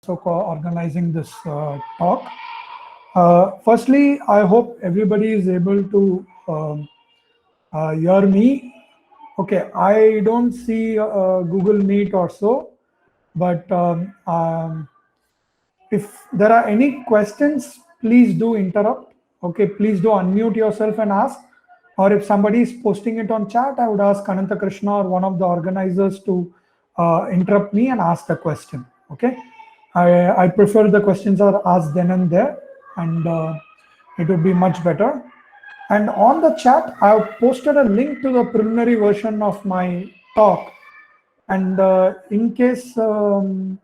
Organizing this talk. Firstly, I hope everybody is able to hear me. Okay, I don't see Google Meet or so, but if there are any questions, please do interrupt. Okay, please do unmute yourself and ask. Or if somebody is posting it on chat, I would ask Ananta Krishna or one of the organizers to interrupt me and ask the question. Okay. I prefer the questions are asked then and there, and it would be much better. And on the chat, I have posted a link to the preliminary version of my talk. And in case there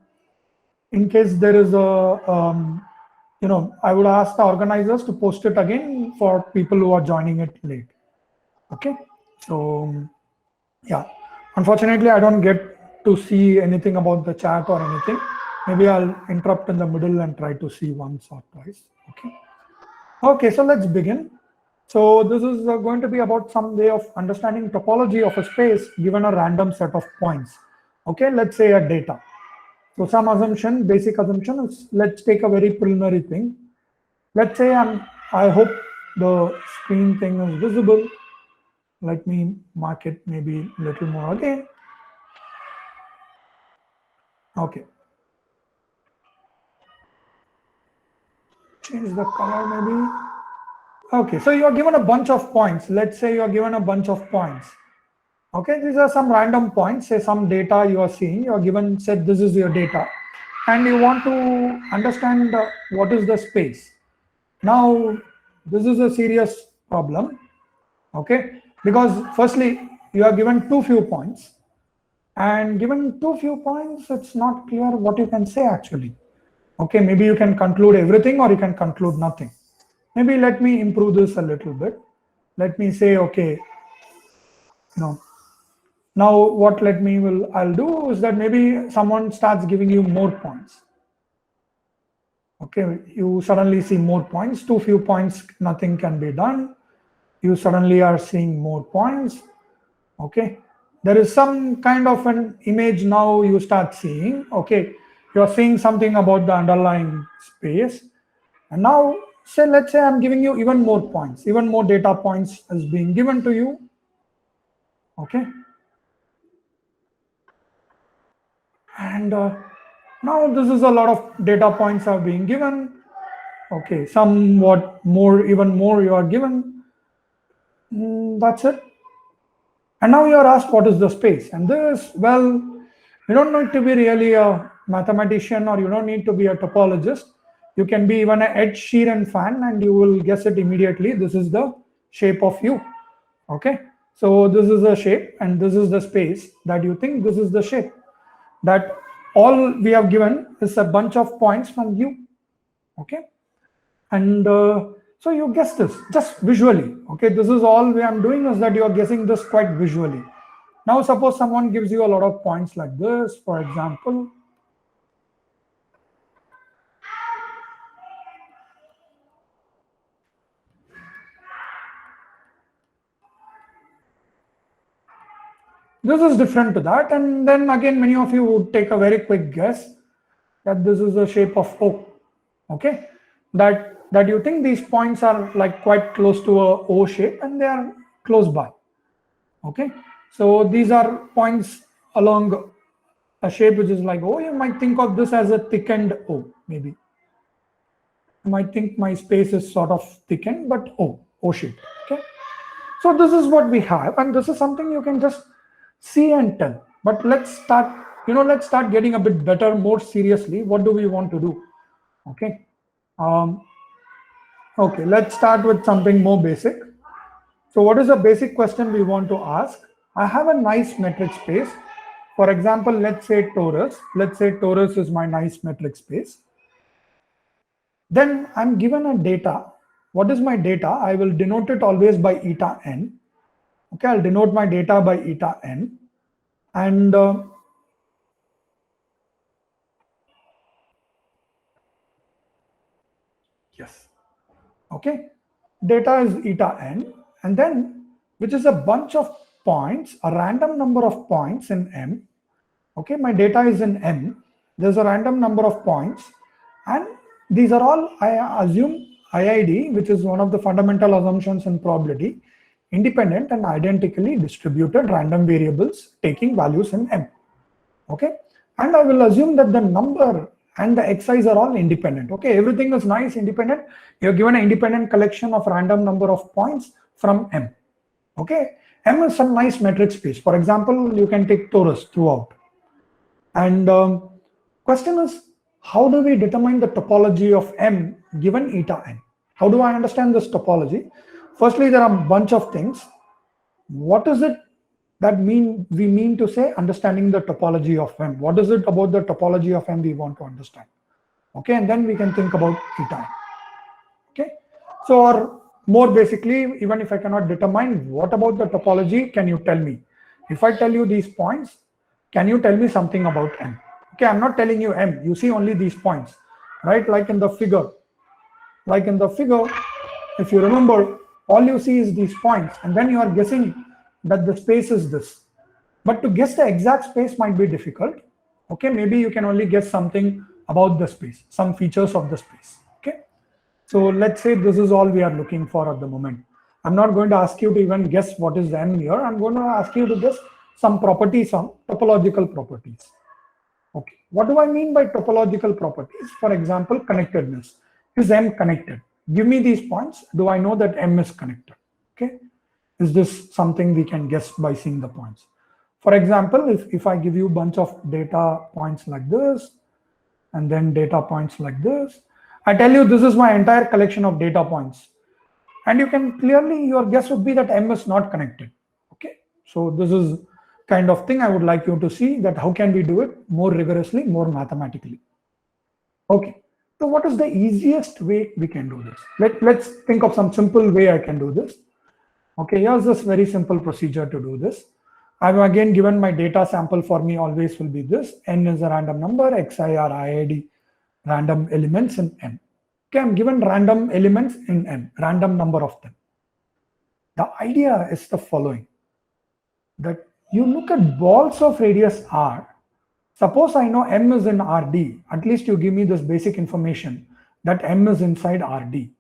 is a, I would ask the organizers to post it again for people who are joining it late. Okay. So yeah, unfortunately, I don't get to see anything about the chat or anything. Maybe I'll interrupt in the middle and try to see once or twice. Okay. Okay, so let's begin. So this is going to be about some way of understanding topology of a space given a random set of points. Okay, let's say a data. So some assumption, basic assumption is, let's take a very preliminary thing. Let's say I hope the screen thing is visible. Let me mark it maybe a little more again. Okay. Change the color maybe. Okay, so you're given a bunch of points. Let's say you're given a bunch of points. Okay, these are some random points, say some data you are seeing, you're given, said this is your data, and you want to understand what is the space. Now, this is a serious problem, okay, because firstly, you are given too few points, and given too few points, it's not clear what you can say actually. Okay, maybe you can conclude everything or you can conclude nothing. Maybe let me improve this a little bit. Let me say, okay, now what I'll do is that maybe someone starts giving you more points. Okay, you suddenly see more points, too few points, nothing can be done. You suddenly are seeing more points. Okay, there is some kind of an image now you start seeing. Okay, you're seeing something about the underlying space. And now, let's say I'm giving you even more points, even more data points is being given to you. Okay. And now this is a lot of data points are being given. Okay, somewhat more, even more you are given. That's it. And now you are asked what is the space. And this, well, you don't need to be really a mathematician or you don't need to be a topologist. You can be even an Ed Sheeran fan and you will guess it immediately. This is the shape of U. Okay, so this is the shape and this is the space that you think this is the shape. That all we have given is a bunch of points from U. Okay, and so you guess this just visually. Okay, this is all we am doing is that you are guessing this quite visually. Now suppose someone gives you a lot of points like this, for example. This is different to that, and then again many of you would take a very quick guess that this is the shape of O. Okay, that you think these points are like quite close to a O shape and they are close by. Okay, so these are points along a shape which is like O. You might think of this as a thickened O, maybe. You might think my space is sort of thickened, but O shape. Okay, so this is what we have, and this is something you can just see and tell. But let's start getting a bit better, more seriously. What do we want to do? Okay. Okay, let's start with something more basic. So what is the basic question we want to ask? I have a nice metric space. For example, let's say torus. Let's say torus is my nice metric space. Then I'm given a data. What is my data? I will denote it always by eta n. Okay, I'll denote my data by eta n. And yes, okay, data is eta n, and then which is a bunch of points, a random number of points in M. Okay, my data is in M, there's a random number of points, and these are all, I assume, i.i.d, which is one of the fundamental assumptions in probability, independent and identically distributed random variables taking values in M. Okay, and I will assume that the number and the xi's are all independent. Okay, everything is nice, independent. You're given an independent collection of random number of points from M. Okay, M is a nice metric space. For example, you can take torus throughout. And question is, how do we determine the topology of M given eta n? How do I understand this topology? Firstly, there are a bunch of things. What is it that we mean to say understanding the topology of M? What is it about the topology of M we want to understand? Okay, and then we can think about eta n. Okay, so or more basically, even if I cannot determine what about the topology, can you tell me? If I tell you these points, can you tell me something about M? Okay, I'm not telling you M, you see only these points, right? Like in the figure, if you remember, all you see is these points, and then you are guessing that the space is this. But to guess the exact space might be difficult. Okay, maybe you can only guess something about the space, some features of the space. Okay, so let's say this is all we are looking for at the moment. I'm not going to ask you to even guess what is M here. I'm going to ask you to guess some properties, some topological properties. Okay, what do I mean by topological properties? For example, connectedness. Is M connected? Give me these points. Do I know that M is connected? Okay, is this something we can guess by seeing the points? For example, if I give you a bunch of data points like this, and then data points like this, I tell you this is my entire collection of data points, and you can clearly, your guess would be that M is not connected. Okay, so this is kind of thing I would like you to see, that how can we do it more rigorously, more mathematically. Okay, so what is the easiest way we can do this? Let's think of some simple way I can do this. Okay, here's this very simple procedure to do this. I've again given my data sample for me always will be this. N is a random number, xi or i.i.d random elements in M. Okay, I'm given random elements in M, random number of them. The idea is the following, that you look at balls of radius r. Suppose I know M is in Rd, at least you give me this basic information that M is inside Rd.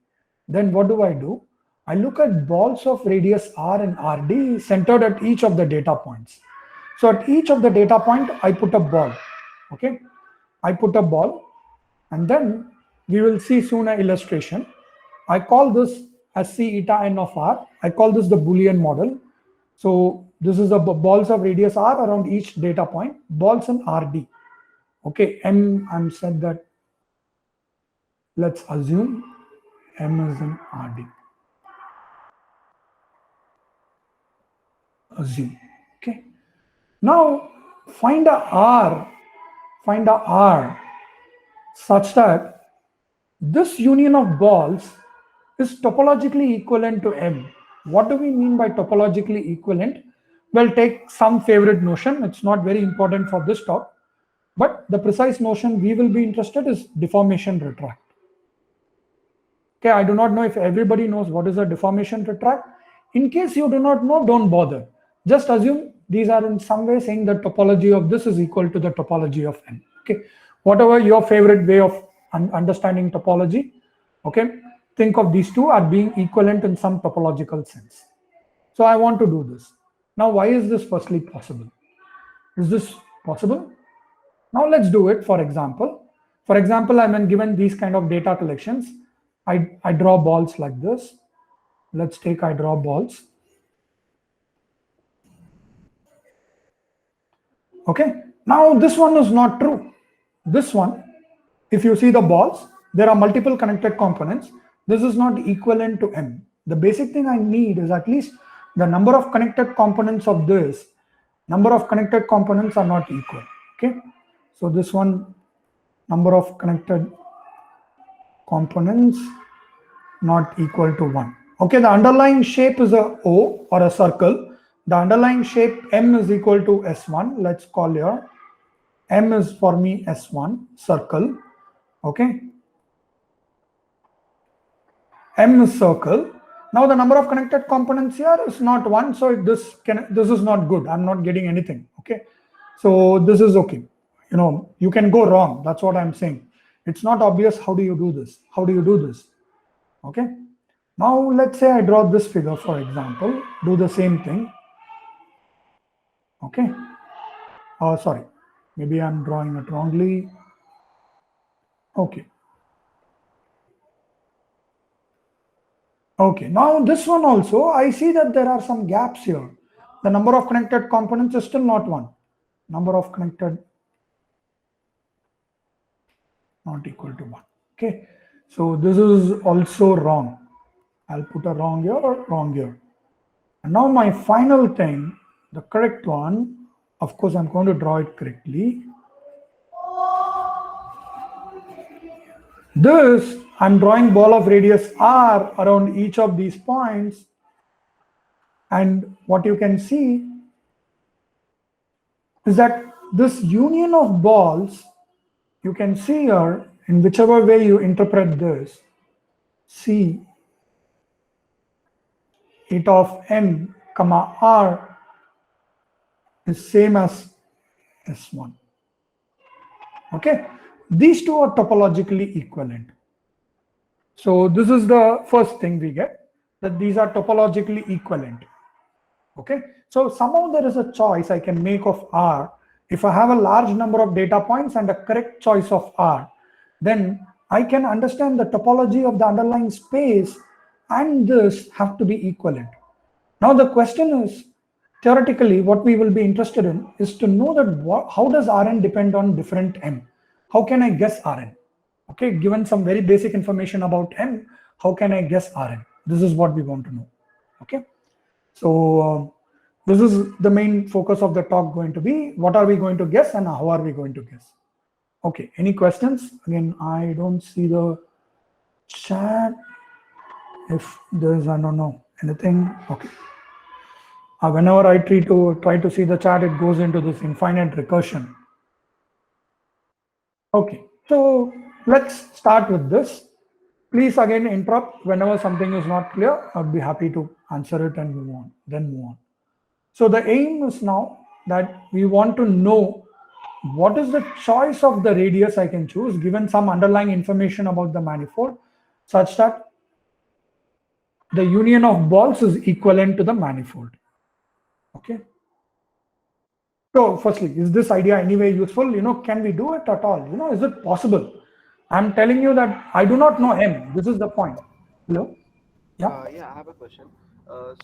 Then what do? I look at balls of radius r and Rd centered at each of the data points. So at each of the data point, I put a ball. Okay, I put a ball, and then we will see soon an illustration. I call this as C eta n of r. I call this the Boolean model. So this is the balls of radius r around each data point, balls in Rd. Okay, M, I'm said that, let's assume M is in Rd. Assume. Okay, now find a R such that this union of balls is topologically equivalent to M. What do we mean by topologically equivalent? Well, take some favorite notion. It's not very important for this talk, but the precise notion we will be interested is deformation retract. Okay, I do not know if everybody knows what is a deformation retract. In case you do not know, don't bother. Just assume these are in some way saying the topology of this is equal to the topology of M. Okay, whatever your favorite way of understanding topology. Okay, think of these two are being equivalent in some topological sense. So I want to do this. Now, why is this firstly possible? Is this possible? Now let's do it. For example, I'm given these kind of data collections. I draw balls like this. Let's take I draw balls. Okay, now this one is not true. This one, if you see the balls, there are multiple connected components. This is not equivalent to M. The basic thing I need is at least the number of connected components of this. Number of connected components are not equal. Okay, so this one, number of connected components not equal to 1. Okay, the underlying shape is a O or a circle. The underlying shape M is equal to S1. Let's call here M is for me S1 circle. Okay, M is circle. Now the number of connected components here is not 1, so this is not good. I'm not getting anything. Okay, so this is okay. you can go wrong. That's what I'm saying. It's not obvious. How do you do this? How do you do this? Okay. Now let's say I draw this figure, for example, do the same thing. Okay. Sorry, maybe I'm drawing it wrongly. Okay. Okay, now this one also, I see that there are some gaps here. The number of connected components is still not 1. Number of connected not equal to 1. Okay, so this is also wrong. I'll put a wrong here or wrong here. And now my final thing, the correct one, of course, I'm going to draw it correctly. This, I'm drawing ball of radius r around each of these points. And what you can see is that this union of balls, you can see here, in whichever way you interpret this, C it of n comma r is same as S1. Okay, these two are topologically equivalent. So this is the first thing we get, that these are topologically equivalent. Okay, so somehow there is a choice I can make of R. If I have a large number of data points and a correct choice of R, then I can understand the topology of the underlying space and this have to be equivalent. Now the question is, theoretically, what we will be interested in is to know that how does Rn depend on different M? How can I guess Rn? Okay, given some very basic information about M, how can I guess Rn? This is what we want to know. Okay, so this is the main focus of the talk going to be. What are we going to guess and how are we going to guess? Okay, any questions? Again, I don't see the chat. If there is, I don't know, anything. Okay. Whenever I try to see the chat, it goes into this infinite recursion. Okay, so let's start with this. Please again interrupt whenever something is not clear. I'd be happy to answer it and move on. So the aim is now that we want to know what is the choice of the radius I can choose given some underlying information about the manifold such that the union of balls is equivalent to the manifold. Okay. So firstly, is this idea anyway useful? Can we do it at all? Is it possible? I'm telling you that I do not know M. This is the point. Hello? Yeah, I have a question.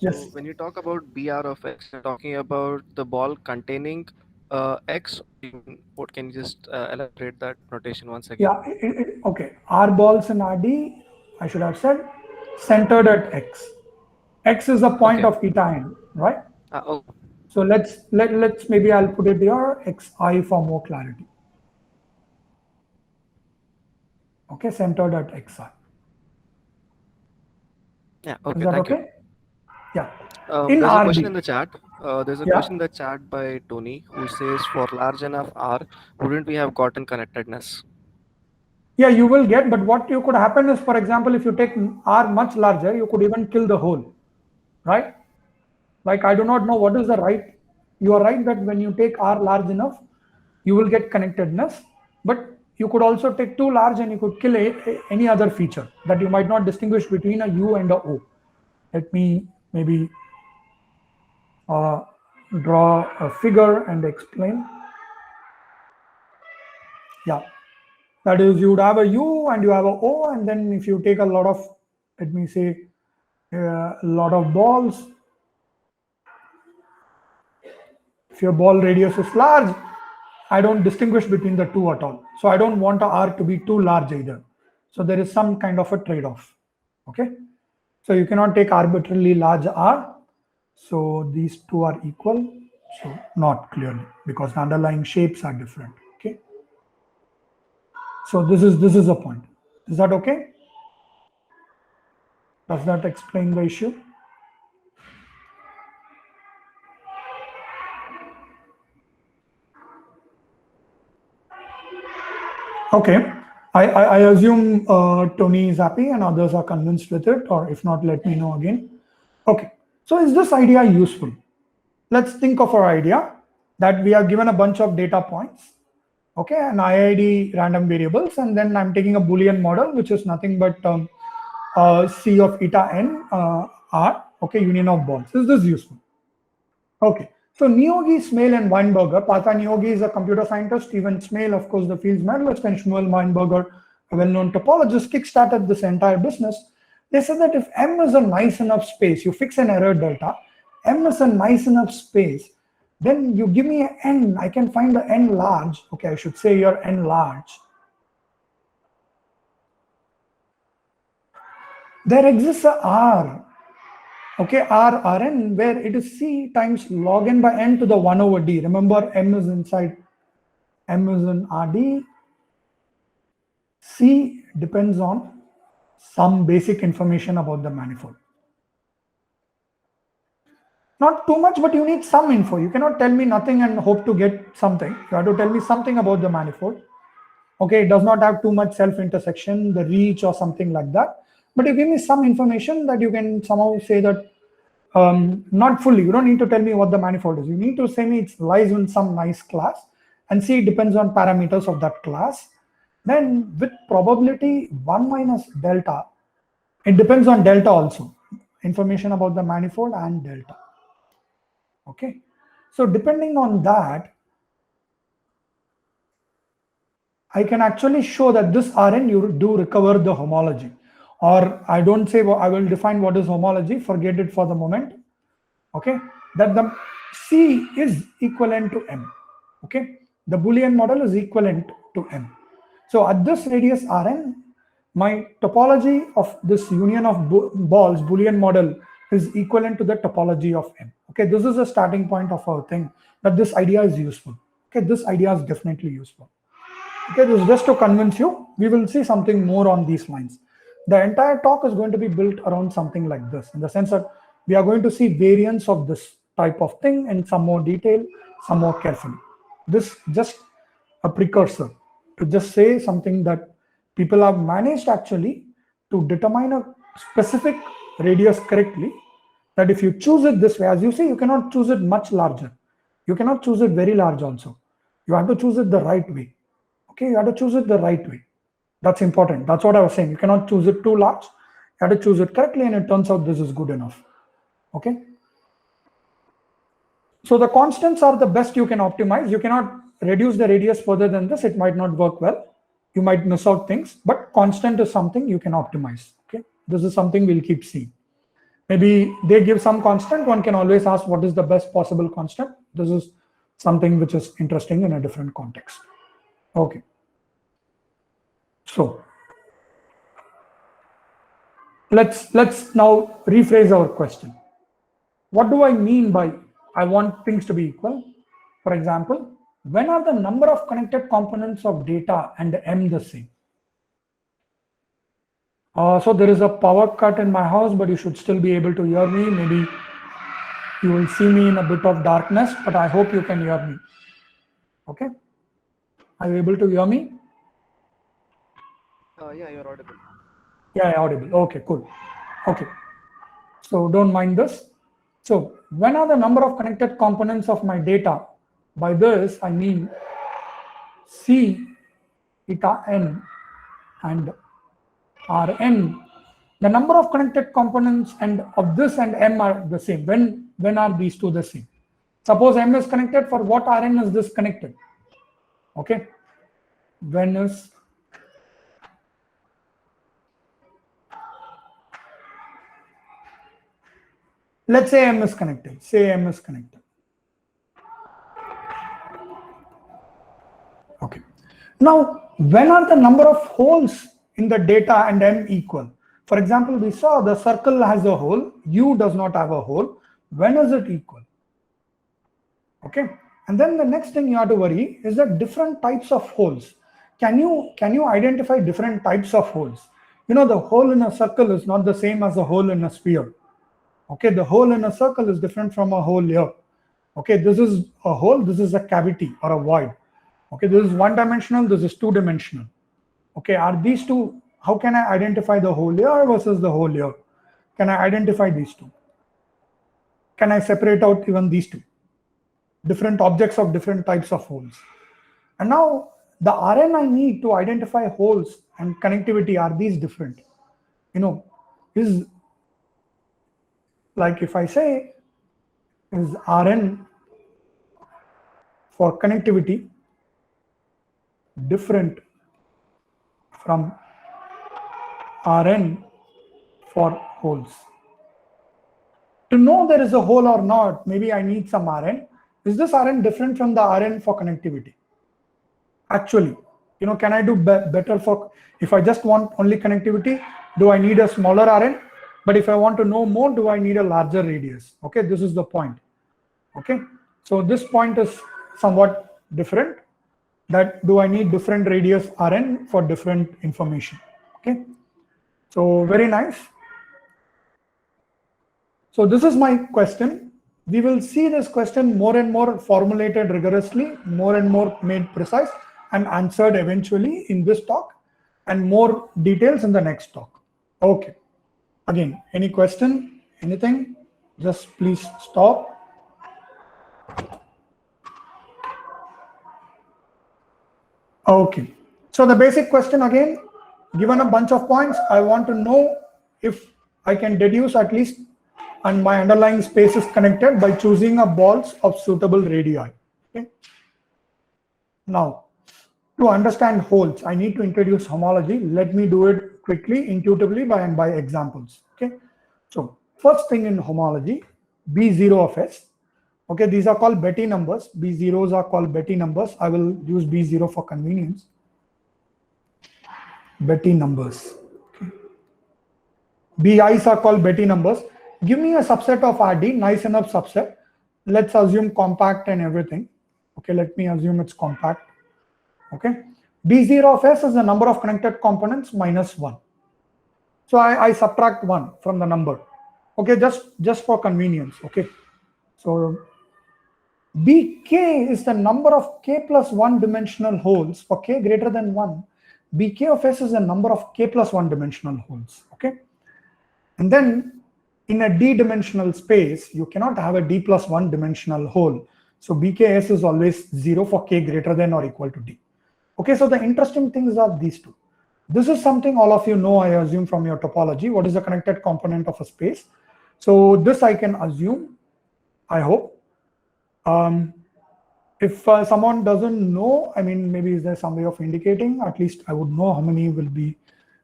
Yes. When you talk about BR of X, you're talking about the ball containing X. What can you just elaborate that notation once again? Yeah. Okay. R balls in RD, I should have said, centered at X. X is the point Okay. of theta n, right? Oh, So let's maybe I'll put it here xi for more clarity. Okay, centered at xi. yeah. Is Okay. that Thank you. okay? Yeah. In There's a question in RD, the chat. There's a yeah, question in the chat by Tony who says, for large enough R, wouldn't we have gotten connectedness? yeah, you will get. But what you could happen is, for example, if you take R much larger, you could even kill the hole, right? Like I do not know what is the right. You are right that when you take R large enough, you will get connectedness. But you could also take too large and you could kill any other feature that you might not distinguish between a U and a O. Let me maybe draw a figure and explain. Yeah, that is, you would have a U and you have a O, and then if you take a lot of, let me say, a lot of balls, if your ball radius is large, I don't distinguish between the two at all. So I don't want a R to be too large either. So there is some kind of a trade-off. Okay. So you cannot take arbitrarily large R. So these two are equal. So not clearly because the underlying shapes are different. Okay. So this is a point. Is that okay? Does that explain the issue? Okay. I assume Tony is happy and others are convinced with it, or if not, let me know again. Okay. So is this idea useful? Let's think of our idea that we are given a bunch of data points okay, and i.i.d random variables, and then I'm taking a Boolean model, which is nothing but C of eta n R, okay, union of balls. Is this useful? Okay, so Neogi, Smale, and Weinberger. Partha Neogi is a computer scientist. Steven Smale, of course, the field's medalist, and Shmuel Weinberger, a well-known topologist, kickstarted this entire business. They said that if M is a nice enough space, you fix an error delta, M is a nice enough space, then you give me an N, I can find the N large. Okay, I should say here N large. There exists a R, okay, Rn, where it is C times log n by n to the 1 over d. Remember, M is inside, M is in Rd. C depends on some basic information about the manifold. Not too much, but you need some info. You cannot tell me nothing and hope to get something. You have to tell me something about the manifold. Okay, it does not have too much self-intersection, the reach or something like that. But you give me some information that you can somehow say that, not fully. You don't need to tell me what the manifold is. You need to say me it lies in some nice class, and C depends on parameters of that class. Then with probability 1 minus delta, it depends on delta also. Information about the manifold and delta. Okay, so depending on that, I can actually show that this Rn you do recover the homology. Or I don't say, I will define what is homology, forget it for the moment. Okay, that the C is equivalent to M. Okay, the Boolean model is equivalent to M. So at this radius Rn, my topology of this union of balls Boolean model is equivalent to the topology of M. Okay, this is a starting point of our thing, that this idea is useful. Okay, this idea is definitely useful. Okay, this is just to convince you. We will see something more on these lines. The entire talk is going to be built around something like this, in the sense that we are going to see variants of this type of thing in some more detail, some more carefully. This just a precursor to just say something that people have managed actually to determine a specific radius correctly, that if you choose it this way, as you see, you cannot choose it much larger. You cannot choose it very large also. You have to choose it the right way. Okay, you have to choose it the right way. That's important. That's what I was saying. You cannot choose it too large. You have to choose it correctly, and it turns out this is good enough. Okay. So the constants are the best you can optimize. You cannot reduce the radius further than this. It might not work well. You might miss out things, but constant is something you can optimize. Okay. This is something we'll keep seeing. Maybe they give some constant. One can always ask what is the best possible constant. This is something which is interesting in a different context. Okay. So let's now rephrase our question. What do I mean by I want things to be equal? For example, when are the number of connected components of data and M the same? So there is a power cut in my house, but you should still be able to hear me. Maybe you will see me in a bit of darkness, but I hope you can hear me. Okay. Are you able to hear me? Yeah, you're audible. Yeah, audible. Okay, cool. Okay. So don't mind this. So when are the number of connected components of my data? By this, I mean C, eta n, and Rn. The number of connected components and of this and M are the same. When are these two the same? Suppose M is connected, for what Rn is this connected? Okay. When is let's say M is connected. Say M is connected. Okay. Now, when are the number of holes in the data and M equal? For example, we saw the circle has a hole, U does not have a hole. When is it equal? Okay. And then the next thing you have to worry is the different types of holes. Can you identify different types of holes? You know, the hole in a circle is not the same as a hole in a sphere. Okay, the hole in a circle is different from a hole here. Okay, this is a hole, this is a cavity or a void. Okay, this is one dimensional, this is two dimensional. Okay, are these two, how can I identify the hole here versus the hole here? Can I identify these two? Can I separate out even these two? Different objects of different types of holes. And now the Rn I need to identify holes and connectivity, are these different? Is like if I say is Rn for connectivity different from Rn for holes? To know there is a hole or not, maybe I need some Rn. Is this Rn different from the Rn for connectivity? Actually, can I do better for, if I just want only connectivity, do I need a smaller Rn? But if I want to know more, do I need a larger radius? Okay, this is the point. Okay, so this point is somewhat different, that do I need different radius Rn for different information? Okay, so very nice. So this is my question. We will see this question more and more formulated rigorously, more and more made precise and answered eventually in this talk, and more details in the next talk. Okay. Again, any question, anything, just please stop. Okay. So the basic question again, given a bunch of points, I want to know if I can deduce at least and my underlying space is connected by choosing a balls of suitable radii. Okay. Now, to understand holes, I need to introduce homology. Let me do it quickly, intuitively by examples. Okay. So first thing in homology, B0 of S. Okay, these are called Betti numbers. B0s are called Betti numbers. I will use B0 for convenience. Betti numbers. Okay. BIs are called Betti numbers. Give me a subset of RD, nice enough subset. Let's assume compact and everything. Okay, let me assume it's compact. Okay, B0 of S is the number of connected components minus 1. So I subtract 1 from the number. Okay, just for convenience. Okay, so Bk is the number of k plus 1 dimensional holes for k greater than 1. Bk of S is the number of k plus 1 dimensional holes. Okay, and then in a d-dimensional space, you cannot have a d plus 1 dimensional hole. So Bks is always 0 for k greater than or equal to d. Okay, so the interesting things are these two. This is something all of you know, I assume, from your topology. What is the connected component of a space? So this I can assume, I hope. If someone doesn't know, I mean, maybe is there some way of indicating? At least I would know how many will be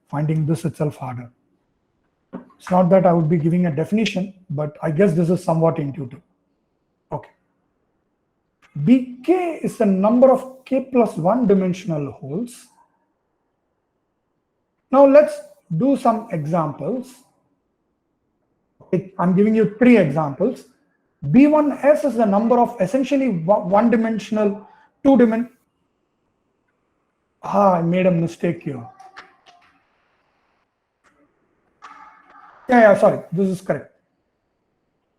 finding this itself harder. It's not that I would be giving a definition, but I guess this is somewhat intuitive. Okay. Bk is the number of k plus 1 dimensional holes. Now let's do some examples. Okay, I'm giving you 3 examples. B1S is the number of essentially one-dimensional, two-dimensional. I made a mistake here. Yeah, sorry, this is correct.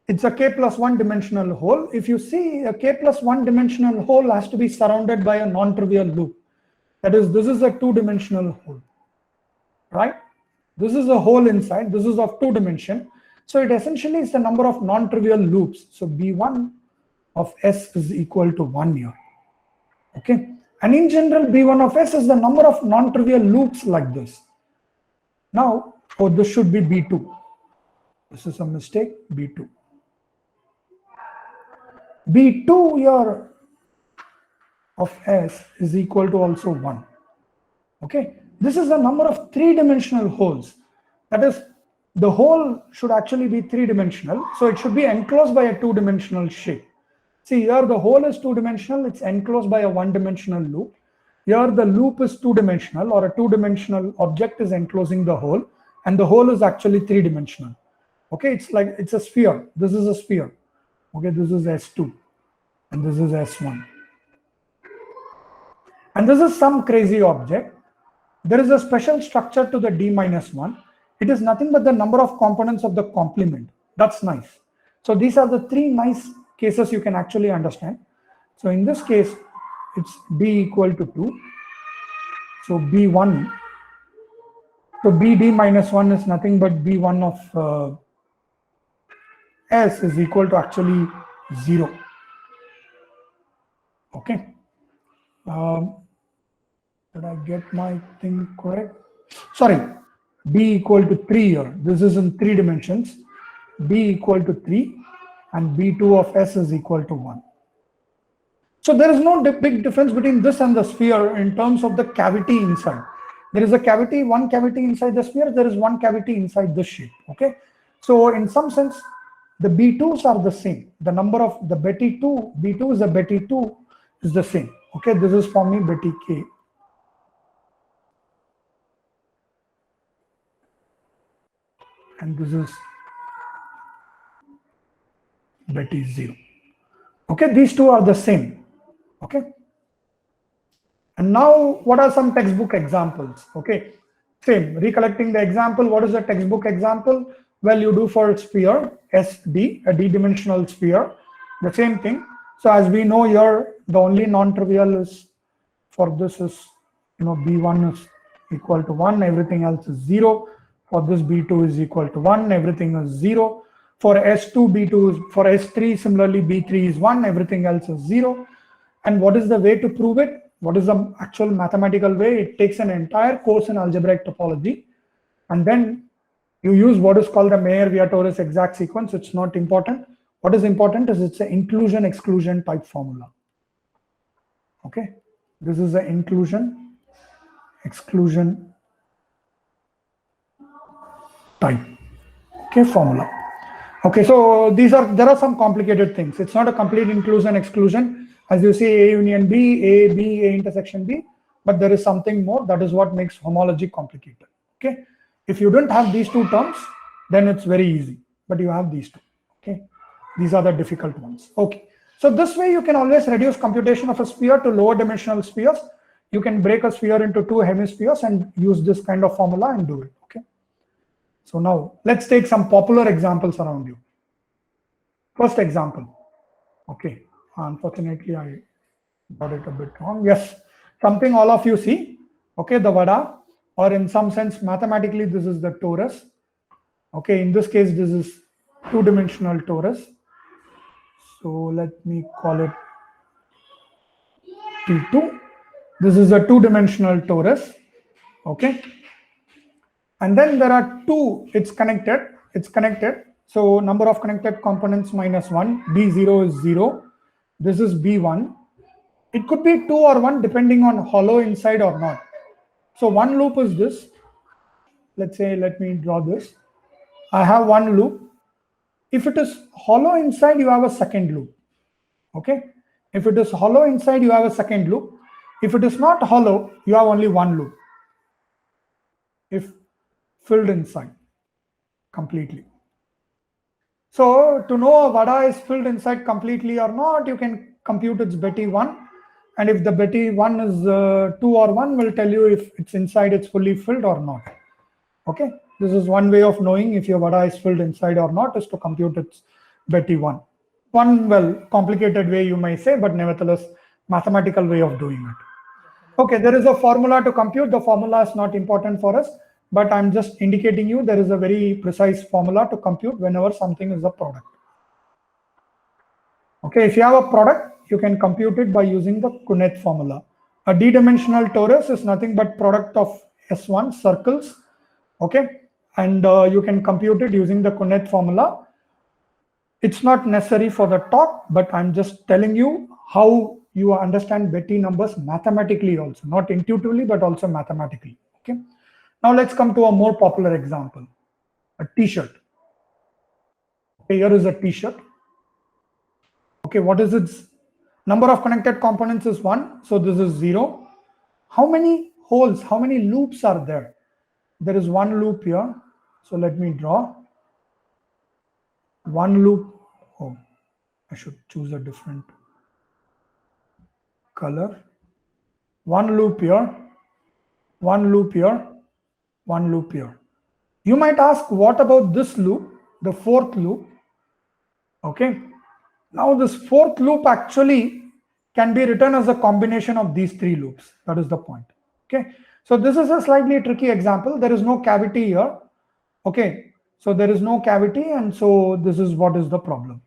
It's a k plus 1 dimensional hole. If you see, a k plus 1 dimensional hole has to be surrounded by a non-trivial loop. That is, this is a 2-dimensional hole, right? This is a hole inside. This is of 2 dimension. So it essentially is the number of non-trivial loops. So B1 of S is equal to 1 here. Okay. And in general, B1 of S is the number of non-trivial loops like this. Now, this should be B2. This is a mistake, B2. B2 here of S is equal to also 1. Okay. This is the number of 3-dimensional holes. That is, the hole should actually be 3-dimensional. So it should be enclosed by a 2-dimensional shape. See, here the hole is 2-dimensional. It's enclosed by a 1-dimensional loop. Here the loop is 2-dimensional, or a 2-dimensional object is enclosing the hole, and the hole is actually 3-dimensional. Okay, it's like it's a sphere. This is a sphere. Okay, this is S2 and this is S1. And this is some crazy object. There is a special structure to the d minus 1. It is nothing but the number of components of the complement. That's nice. So these are the 3 nice cases you can actually understand. So in this case, it's d equal to 2. So b1. So bd minus 1 is nothing but b1 of S is equal to actually 0. Okay. Did I get my thing correct? Sorry, b equal to 3 here. This is in 3 dimensions. B equal to 3 and B2 of S is equal to 1. So there is no big difference between this and the sphere in terms of the cavity inside. There is a cavity, one cavity inside the sphere, there is one cavity inside this shape, okay? So in some sense, the B2s are the same. The number of the Betty 2, B2 is a Betty 2 is the same, okay? This is for me Betty K. And this is Betty 0. Okay, these two are the same, okay? And now, what are some textbook examples? Okay, same, recollecting the example, what is the textbook example? Well, you do for sphere, SD, a d-dimensional sphere, the same thing. So as we know here, the only non-trivial is for this is, B1 is equal to 1, everything else is 0. For this B2 is equal to 1, everything is 0. For S2, B2 is, for S3, similarly, B3 is 1, everything else is 0. And what is the way to prove it? What is the actual mathematical way? It takes an entire course in algebraic topology, and then you use what is called the Mayer-Vietoris exact sequence. It's not important. What is important is it's an inclusion-exclusion type formula. Okay, this is the inclusion-exclusion type. Okay, formula. Okay, so there are some complicated things. It's not a complete inclusion-exclusion. As you see, A union B, A, B, A intersection B, but there is something more. That is what makes homology complicated. Okay, if you don't have these two terms, then it's very easy, but you have these two. Okay, these are the difficult ones. Okay, so this way you can always reduce computation of a sphere to lower dimensional spheres. You can break a sphere into 2 hemispheres and use this kind of formula and do it. Okay, so now let's take some popular examples around you. First example. Okay, unfortunately I got it a bit wrong. Yes, something all of you see. Okay, the vada, or in some sense mathematically this is the torus. Okay, in this case this is 2-dimensional torus. So let me call it T2. This is a 2-dimensional torus. Okay, and then there are two. It's connected. So number of connected components -1. B0 is 0. This is B1. It could be 2 or 1 depending on hollow inside or not. So one loop is this. Let's say, let me draw this. I have one loop. If it is hollow inside, you have a second loop. Okay. If it is hollow inside, you have a second loop. If it is not hollow, you have only one loop. If filled inside completely. So to know a vada is filled inside completely or not, you can compute its Betty 1. And if the Betty 1 is 2 or 1, will tell you if it's inside, it's fully filled or not. Okay, this is one way of knowing if your vada is filled inside or not, is to compute its Betty 1. One, well, complicated way you may say, but nevertheless, mathematical way of doing it. Okay, there is a formula to compute. The formula is not important for us, but I'm just indicating you there is a very precise formula to compute whenever something is a product. Okay, if you have a product, you can compute it by using the Kunet formula. A d-dimensional torus is nothing but product of S1 circles. Okay, and you can compute it using the Kunet formula. It's not necessary for the talk, but I'm just telling you how you understand Betty numbers mathematically also, not intuitively, but also mathematically. Okay, now let's come to a more popular example, a t-shirt. Okay, here is a t-shirt. Okay, what is its number of connected components is 1, so this is 0. How many holes, how many loops are there? There is one loop here, so let me draw one loop. Oh, I should choose a different color. One loop here, one loop here, one loop here. You might ask, what about this loop, the fourth loop? Okay, now this fourth loop actually can be written as a combination of these 3 loops. That is the point. Okay, so this is a slightly tricky example. There is no cavity here. Okay, so there is no cavity, and so this is what is the problem.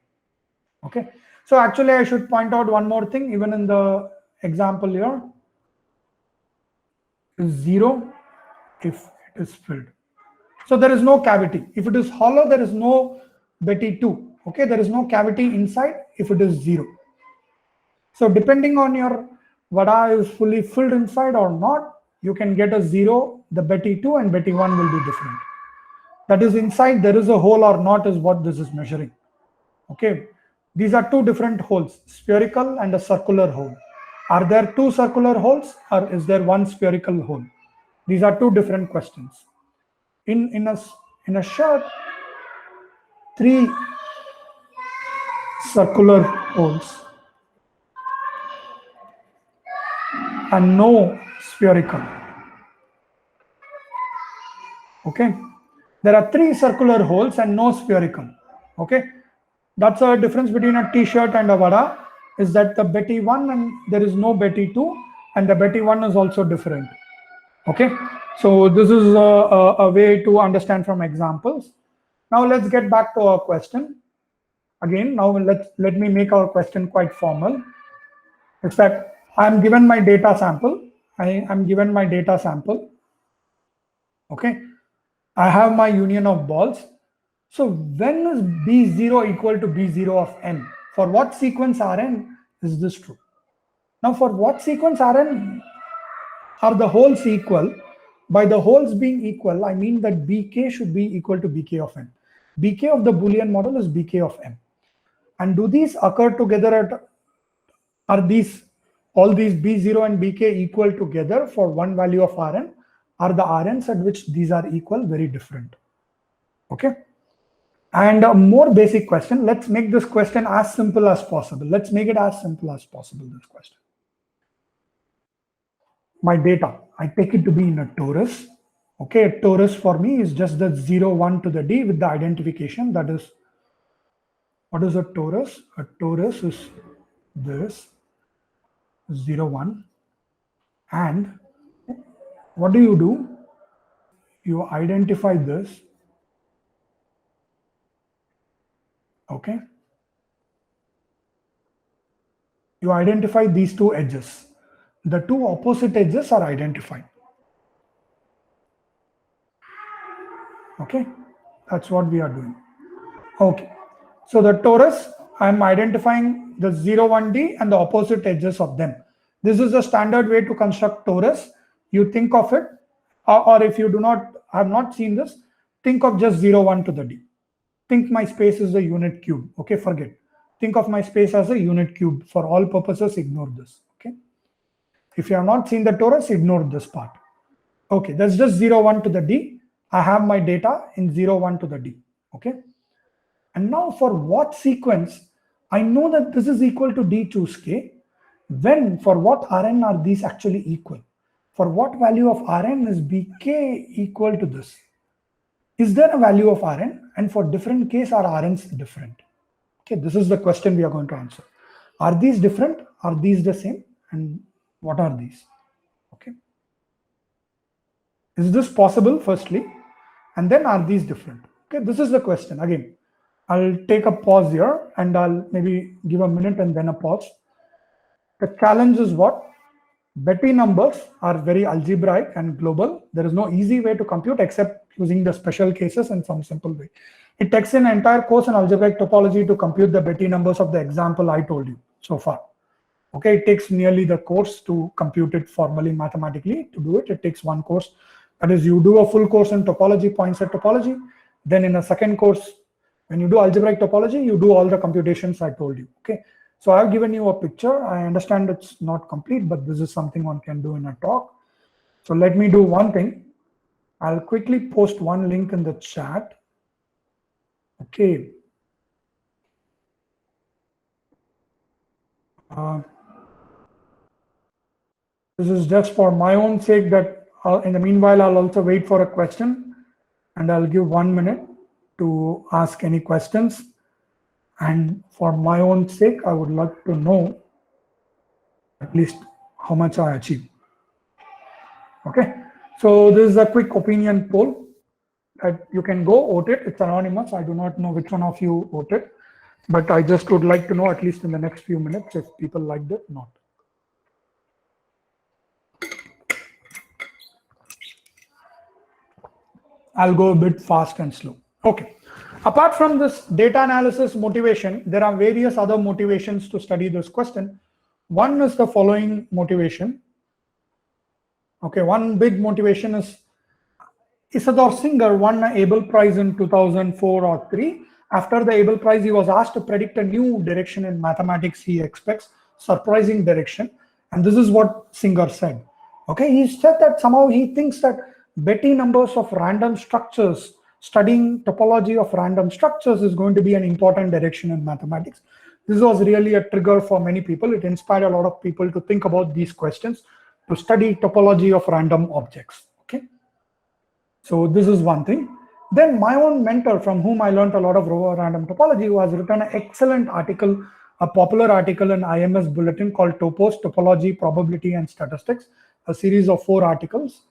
Okay, so actually I should point out one more thing. Even in the example here, is 0 if it is filled. So there is no cavity. If it is hollow, there is no Betty 2. Okay, there is no cavity inside if it is 0. So depending on your vada is fully filled inside or not, you can get a 0, the Betty 2 and Betty 1 will be different. That is inside there is a hole or not is what this is measuring. Okay, these are two different holes, spherical and a circular hole. Are there two circular holes or is there one spherical hole? These are two different questions. In a shirt, 3 circular holes and no spherical. Okay, there are 3 circular holes and no spherical. Okay, that's a difference between a t-shirt and a vada, is that the Betty 1 and there is no Betty 2 and the Betty 1 is also different. Okay, so this is a way to understand from examples. Now let's get back to our question. Again, now let me make our question quite formal. It's that I'm given my data sample. I am given my data sample. Okay, I have my union of balls. So when is B0 equal to B0 of n? For what sequence Rn is this true? Now for what sequence Rn are the holes equal? By the holes being equal, I mean that Bk should be equal to Bk of n. Bk of the Boolean model is Bk of m. And do these occur together at, are these, all these B0 and Bk equal together for one value of Rn? Are the Rns at which these are equal very different? Okay. And a more basic question, let's make this question as simple as possible. Let's make it as simple as possible, this question. My data, I take it to be in a torus. Okay, a torus for me is just the 0, 1 to the d with the identification. That is, what is a torus? A torus is this 0, 1. And what do? You identify this. Okay. You identify these two edges. The two opposite edges are identified. Okay, that's what we are doing. Okay, so the torus, I'm identifying the 0, 1D and the opposite edges of them. This is a standard way to construct torus. You think of it, or if you do not have not seen this, think of just 0, 1 to the D. Think my space is a unit cube. Okay, forget. Think of my space as a unit cube. For all purposes, ignore this. Okay. If you have not seen the torus, ignore this part. Okay, that's just 0, 1 to the D. I have my data in 0, 1 to the D. Okay. And now for what sequence, I know that this is equal to D choose K. When, for what Rn are these actually equal? For what value of Rn is Bk equal to this? Is there a value of Rn? And for different case, are Rns different? Okay, this is the question we are going to answer. Are these different? Are these the same? And what are these? Okay. Is this possible, firstly? And then are these different? Okay, this is the question. Again, I'll take a pause here and I'll maybe give a minute and then a pause. The challenge is what? Betty numbers are very algebraic and global. There is no easy way to compute except using the special cases in some simple way. It takes an entire course in algebraic topology to compute the Betty numbers of the example I told you so far. Okay, it takes nearly the course to compute it formally mathematically. To do it, it takes one course. That is, you do a full course in topology, point set topology. Then in a second course, when you do algebraic topology, you do all the computations I told you. Okay, so I've given you a picture. I understand it's not complete, but this is something one can do in a talk. So let me do one thing. I'll quickly post one link in the chat. Okay. This is just for my own sake that in the meanwhile, I'll also wait for a question and I'll give 1 minute to ask any questions. And for my own sake, I would like to know at least how much I achieved. Okay, so this is a quick opinion poll that you can go vote it. It's anonymous. I do not know which one of you voted, but I just would like to know at least in the next few minutes if people liked it or not. I'll go a bit fast and slow. Okay. Apart from this data analysis motivation, there are various other motivations to study this question. One is the following motivation. Okay, one big motivation is Isidor Singer won an Abel Prize in 2004 or 3. After the Abel Prize, he was asked to predict a new direction in mathematics he expects, surprising direction. And this is what Singer said. Okay, he said that somehow he thinks that Betty numbers of random structures, studying topology of random structures is going to be an important direction in mathematics. This was really a trigger for many people. It inspired a lot of people to think about these questions, to study topology of random objects. Okay. So this is one thing. Then my own mentor, from whom I learned a lot of random topology, who has written an excellent article, a popular article in IMS Bulletin called Topos, Topology, Probability and Statistics, a series of 4 articles,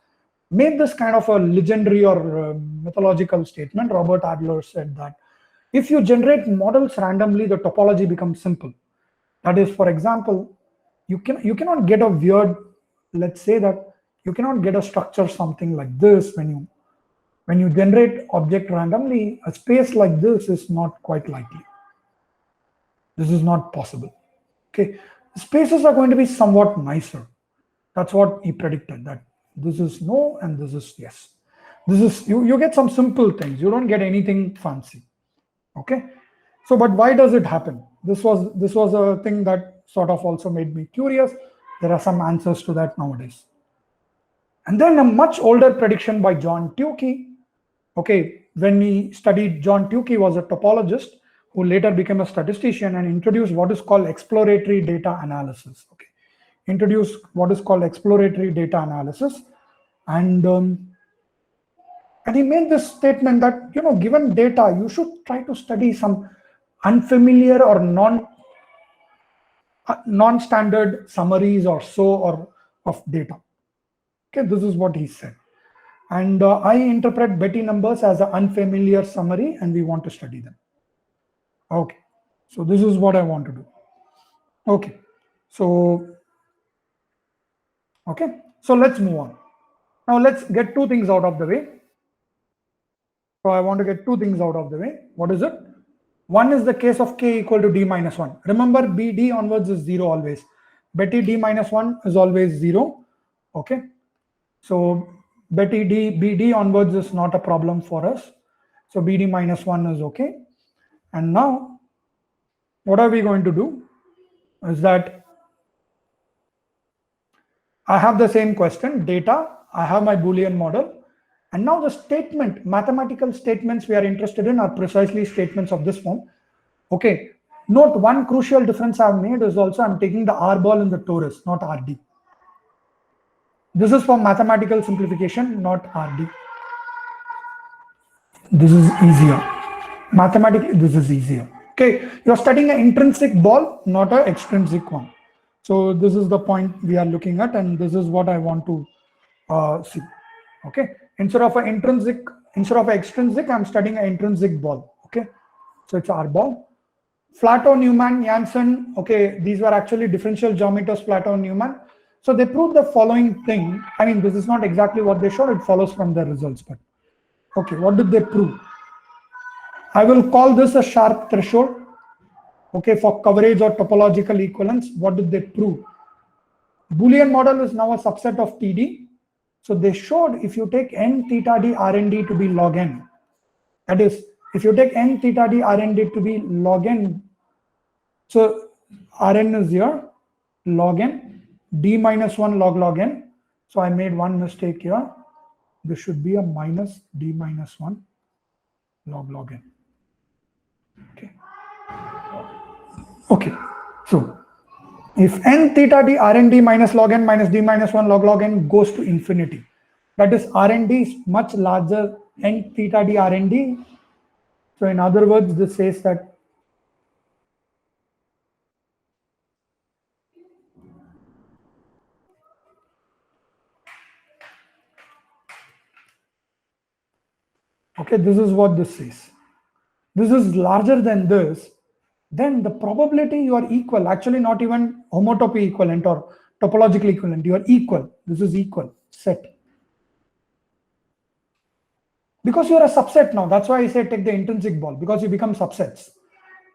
made this kind of a legendary or mythological statement. Robert Adler said that if you generate models randomly, the topology becomes simple. That is, for example, you cannot get a weird, let's say that you cannot get a structure something like this when you generate object randomly. A space like this is not quite likely. This is not possible. Okay, spaces are going to be somewhat nicer. That's what he predicted, that this is no and this is yes. This is you get some simple things. You don't get anything fancy. Okay, so but why does it happen? This was a thing that sort of also made me curious. There are some answers to that nowadays. And then a much older prediction by John Tukey. Okay, when we studied, John Tukey was a topologist who later became a statistician and introduced what is called exploratory data analysis. Okay, introduced what is called exploratory data analysis, and he made this statement that, you know, given data, you should try to study some unfamiliar or non-standard summaries or so or of data. Okay, this is what he said. And I interpret Betty numbers as an unfamiliar summary, and we want to study them. Okay, so this is what I want to do. Okay, so let's move on. Now let's get 2 things out of the way. So I want to get 2 things out of the way. What is it? One is the case of k equal to d minus 1. Remember, bd onwards is 0 always. Betty d minus 1 is always 0. Okay, so Betty bd onwards is not a problem for us. So bd minus 1 is okay. And now what are we going to do is that I have the same question, data, I have my Boolean model, and now the statement, mathematical statements we are interested in are precisely statements of this form. Okay, note one crucial difference I've made is also I'm taking the R ball in the torus, not RD. This is for mathematical simplification, not RD. This is easier. Mathematically, this is easier. Okay, you're studying an intrinsic ball, not an extrinsic one. So this is the point we are looking at, and this is what I want to see. Okay, instead of an extrinsic, I'm studying an intrinsic ball. Okay, so it's R ball. Flato, Newman, Janssen. Okay, these were actually differential geometers, Flato and Newman. So they proved the following thing. I mean, this is not exactly what they showed. It follows from their results, but okay, what did they prove? I will call this a sharp threshold. Okay, for coverage or topological equivalence. What did they prove? Boolean model is now a subset of TD. So they showed if you take n theta d Rnd to be log n, that is, if you take n theta d Rnd to be log n, so Rn is here, log n, d minus 1 log n. So I made one mistake here. This should be a minus d minus 1 log n. Okay. Okay. So if n theta d Rnd minus log n minus d minus 1 log n goes to infinity, that is Rnd is much larger n theta d Rnd. So in other words, this says that okay, this is what this says. This is larger than this, then the probability you are equal, actually not even homotopy equivalent or topological equivalent, you are equal. This is equal set. because you're a subset now. That's why I say take the intrinsic ball, because you become subsets.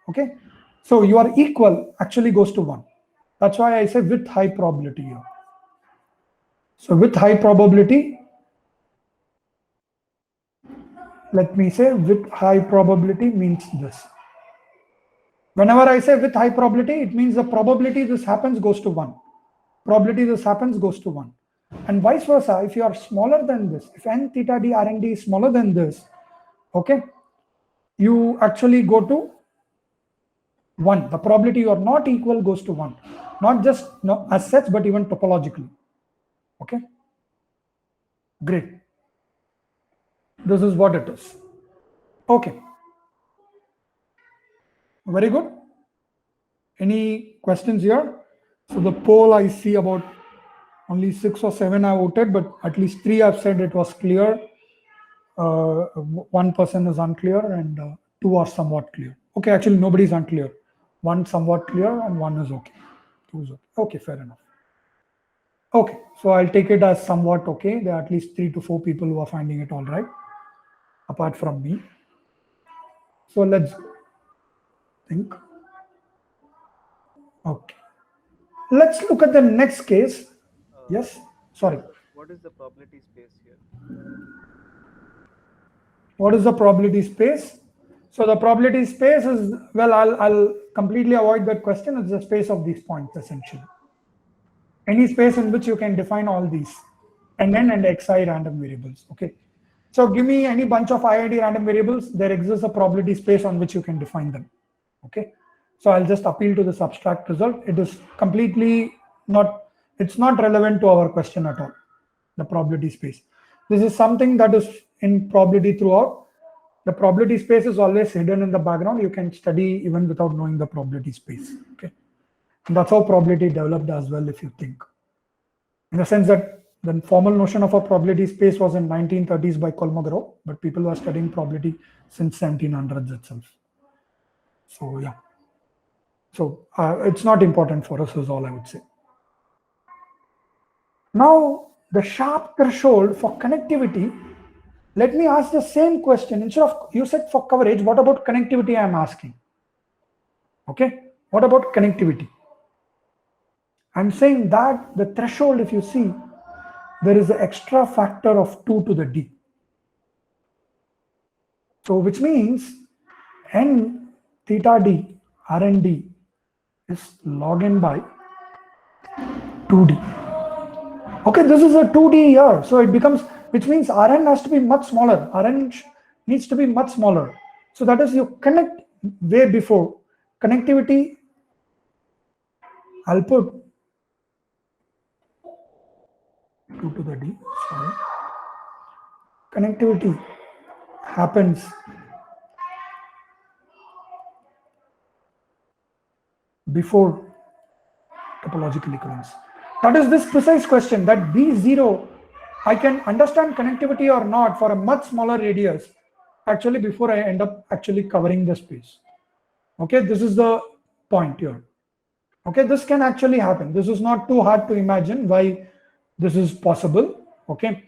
Okay, so your equal actually goes to 1. That's why I say with high probability here. So with high probability, let me say with high probability means this. Whenever I say with high probability, it means the probability this happens goes to 1. Probability this happens goes to 1. And vice versa, if you are smaller than this, if n theta d Rn d is smaller than this, okay, you actually go to 1. The probability you are not equal goes to 1. Not just as such, but even topologically. Okay, great. This is what it is. Okay, very good. Any questions here? So the poll, I see about only 6 or 7 I voted, but at least 3 have said it was clear. 1 person is unclear, and 2 are somewhat clear. Okay, actually nobody is unclear. 1 somewhat clear and 1 is okay. 2 is okay. Okay, fair enough. Okay, so I'll take it as somewhat okay. There are at least 3 to 4 people who are finding it all right, apart from me. So let's think. Okay, let's look at the next case. Yes, sorry. What is the probability space here? What is the probability space? So the probability space is, well, I'll completely avoid that question. It's the space of these points, essentially. Any space in which you can define all these and n and xi random variables. Okay, so give me any bunch of i.i.d random variables. There exists a probability space on which you can define them. Okay, so I'll just appeal to this abstract result. It is completely not, it's not relevant to our question at all, the probability space. This is something that is in probability throughout. The probability space is always hidden in the background. You can study even without knowing the probability space. Okay, and that's how probability developed as well, if you think. In the sense that the formal notion of a probability space was in 1930s by Kolmogorov, but people were studying probability since 1700s itself. So yeah, so it's not important for us is all I would say. Now the sharp threshold for connectivity, let me ask the same question. Instead of, you said for coverage, what about connectivity I am asking? Okay, what about connectivity? I'm saying that the threshold, if you see, there is an extra factor of 2 to the d. So which means n theta d Rn d is log n by 2d. Okay, this is a 2d here. So it becomes, which means Rn has to be much smaller. Rn needs to be much smaller. So that is, you connect way before. Connectivity, I'll put 2 to the d, sorry. Connectivity happens before topological equivalence. That is this precise question, that B0, I can understand connectivity or not for a much smaller radius, actually before I end up actually covering the space. Okay, this is the point here. Okay, this can actually happen. This is not too hard to imagine why this is possible. Okay,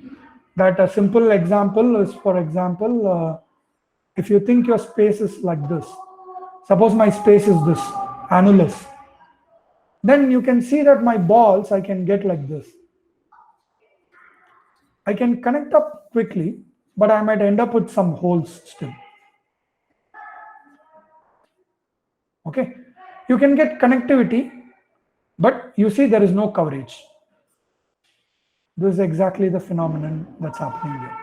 that a simple example is, for example, if you think your space is like this, suppose my space is this, annulus, then you can see that my balls I can get like this. I can connect up quickly, but I might end up with some holes still. Okay, you can get connectivity, but you see there is no coverage. This is exactly the phenomenon that's happening here.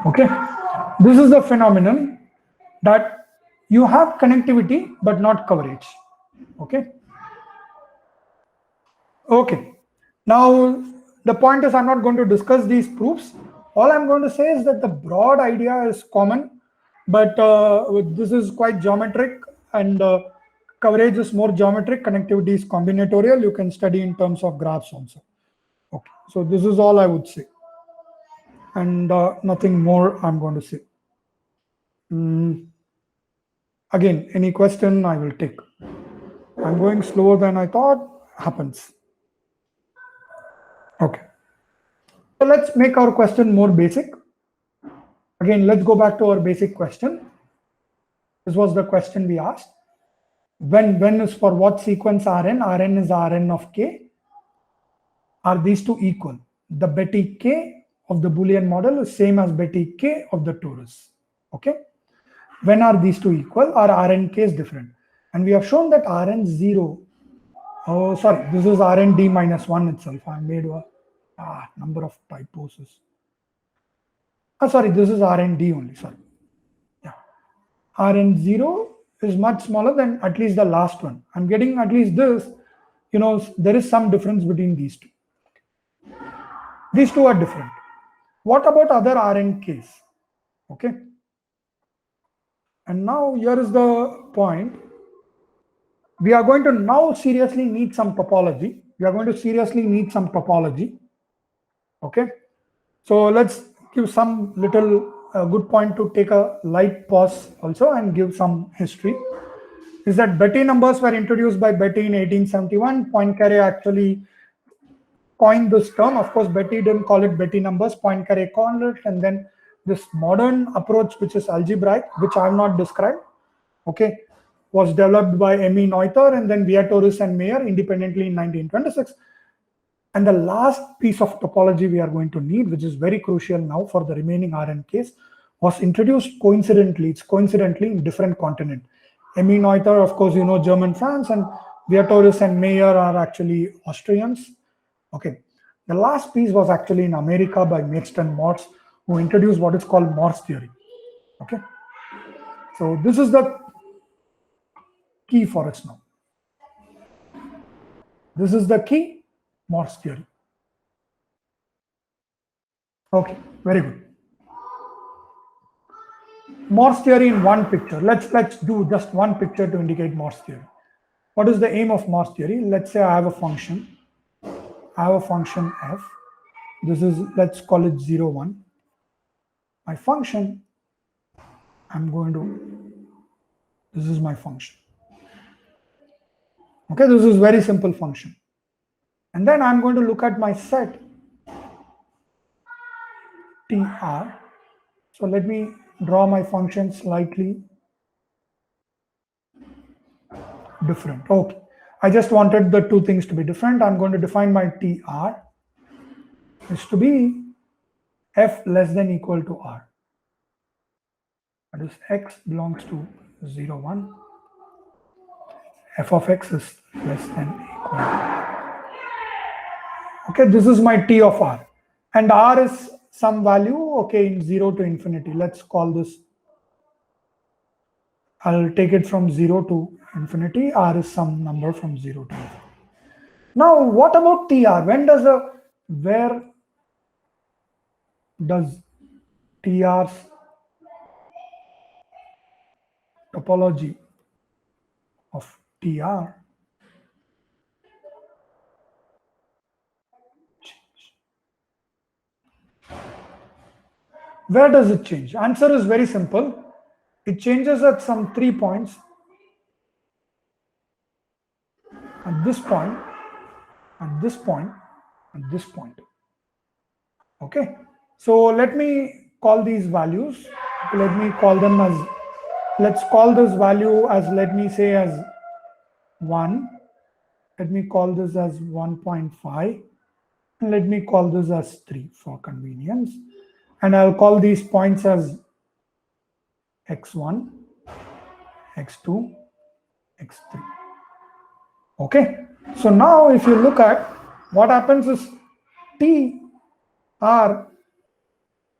Okay, this is the phenomenon that you have connectivity but not coverage. Okay. Okay. Now the point is, I'm not going to discuss these proofs. All I'm going to say is that the broad idea is common, but this is quite geometric, and coverage is more geometric. Connectivity is combinatorial. You can study in terms of graphs also. Okay. So this is all I would say, and nothing more I'm going to say. Again, any question I will take. I'm going slower than I thought. Happens. Okay. So let's make our question more basic. Again, let's go back to our basic question. This was the question we asked. When is for what sequence Rn? Rn is Rn of k. Are these two equal? The Betty k of the Boolean model is same as Betty k of the torus. Okay. When are these two equal? Or Rn k is different? And we have shown that Rn 0. Oh, sorry. This is Rn d minus 1 itself. I made a number of typos. Sorry, this is Rnd only, sorry. Yeah. Rn0 is much smaller than at least the last one. I'm getting at least this, there is some difference between these two. These two are different. What about other Rnks? Okay. And now here is the point. We are going to now seriously need some topology. We are going to seriously need some topology. Okay. So let's give some little good point to take a light pause also and give some history. Is that Betti numbers were introduced by Betti in 1871. Poincaré actually coined this term. Of course, Betti didn't call it Betti numbers. Poincaré called it, and then this modern approach, which is algebraic, which I have not described, okay, was developed by M.E. Noether and then Vietoris and Mayer independently in 1926. And the last piece of topology we are going to need, which is very crucial now for the remaining Rn case, was introduced coincidentally. It's coincidentally in different continent. M.E. Noether, of course, German, France, and Vietoris and Mayer are actually Austrians. Okay. The last piece was actually in America by Meixt and Morse, who introduced what is called Morse theory. Okay. So this is the key for us now. This is the key, Morse theory. Okay, very good. Morse theory in one picture. Let's do just one picture to indicate Morse theory. What is the aim of Morse theory? Let's say I have a function. I have a function f. This is, let's call it 0, 1. My function, this is my function. Okay, this is very simple function. And then I'm going to look at my set tr. So let me draw my function slightly different. Okay, I just wanted the two things to be different. I'm going to define my tr is to be f less than equal to r. That is x belongs to 0, 1. F of x is less than equal to r. Okay, this is my t of r. And r is some value, okay, in 0 to infinity. Let's call this, I'll take it from 0 to infinity. R is some number from 0 to infinity. Now, what about tr? Where does tr's topology of tr change? Where does it change? Answer is very simple. It changes at some 3 points. At this point, at this point, at this point. Okay. So let me call these values. Let me call them as, let's call this value as, let me say as 1. Let me call this as 1.5. And let me call this as 3 for convenience. And I'll call these points as x1, x2, x3. Okay. So now if you look at what happens is tr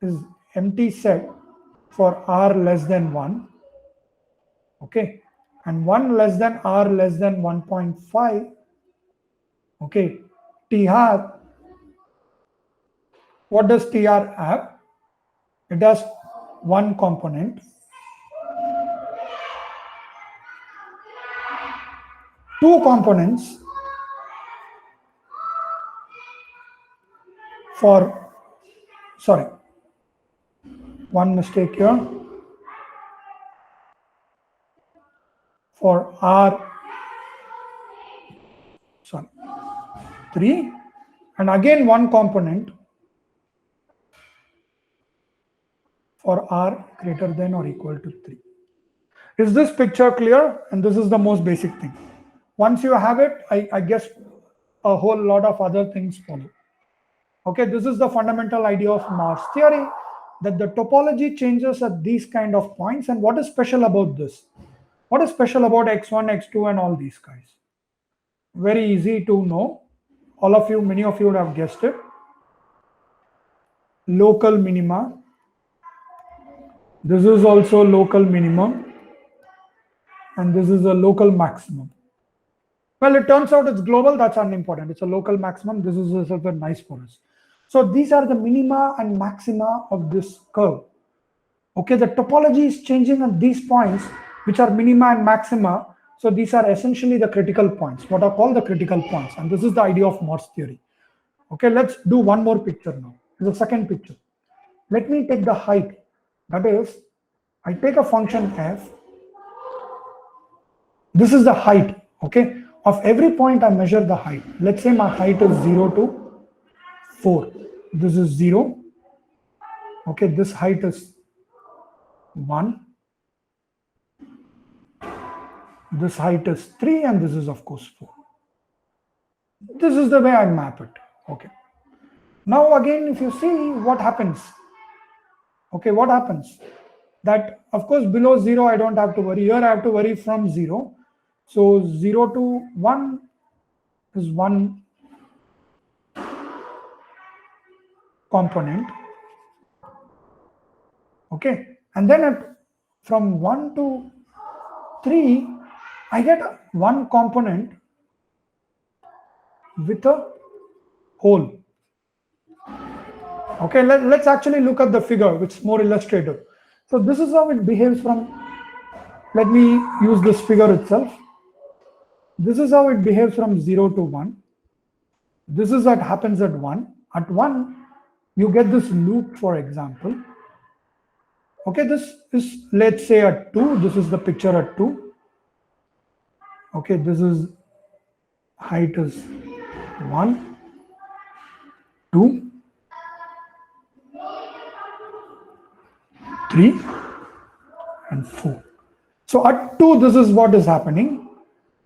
is empty set for r less than 1. Okay. And 1 less than r less than 1.5. Okay. Tr, what does tr have? It has one component, two components for, sorry, one mistake here, for r, sorry, 3, and again one component for r greater than or equal to 3. Is this picture clear? And this is the most basic thing. Once you have it, I guess a whole lot of other things follow. Okay, this is the fundamental idea of Morse theory, that the topology changes at these kind of points. And what is special about this? What is special about x1, x2 and all these guys? Very easy to know. All of you, many of you would have guessed it. Local minima. This is also local minimum. And this is a local maximum. Well, it turns out it's global. That's unimportant. It's a local maximum. This is also nice for us. So these are the minima and maxima of this curve. Okay, the topology is changing at these points, which are minima and maxima. So these are essentially the critical points, what are called the critical points. And this is the idea of Morse theory. Okay, let's do one more picture now. The second picture. Let me take the height. That is, I take a function f. This is the height, okay? Of every point I measure the height. Let's say my height is 0 to 4. This is 0. Okay, this height is 1. This height is 3 and this is of course 4. This is the way I map it. Okay. Now again, if you see what happens. Okay, what happens? That of course below 0 I don't have to worry. Here I have to worry from 0. So 0 to 1 is one component. Okay, and then from 1 to 3 I get one component with a hole. Okay, let's actually look at the figure, which is more illustrative. So this is how it behaves from, let me use this figure itself. This is how it behaves from 0 to 1. This is what happens at 1. At 1, you get this loop, for example. Okay, this is, let's say at 2, this is the picture at 2. Okay, this is, height is 1, 2, 3, and 4. So at 2, this is what is happening.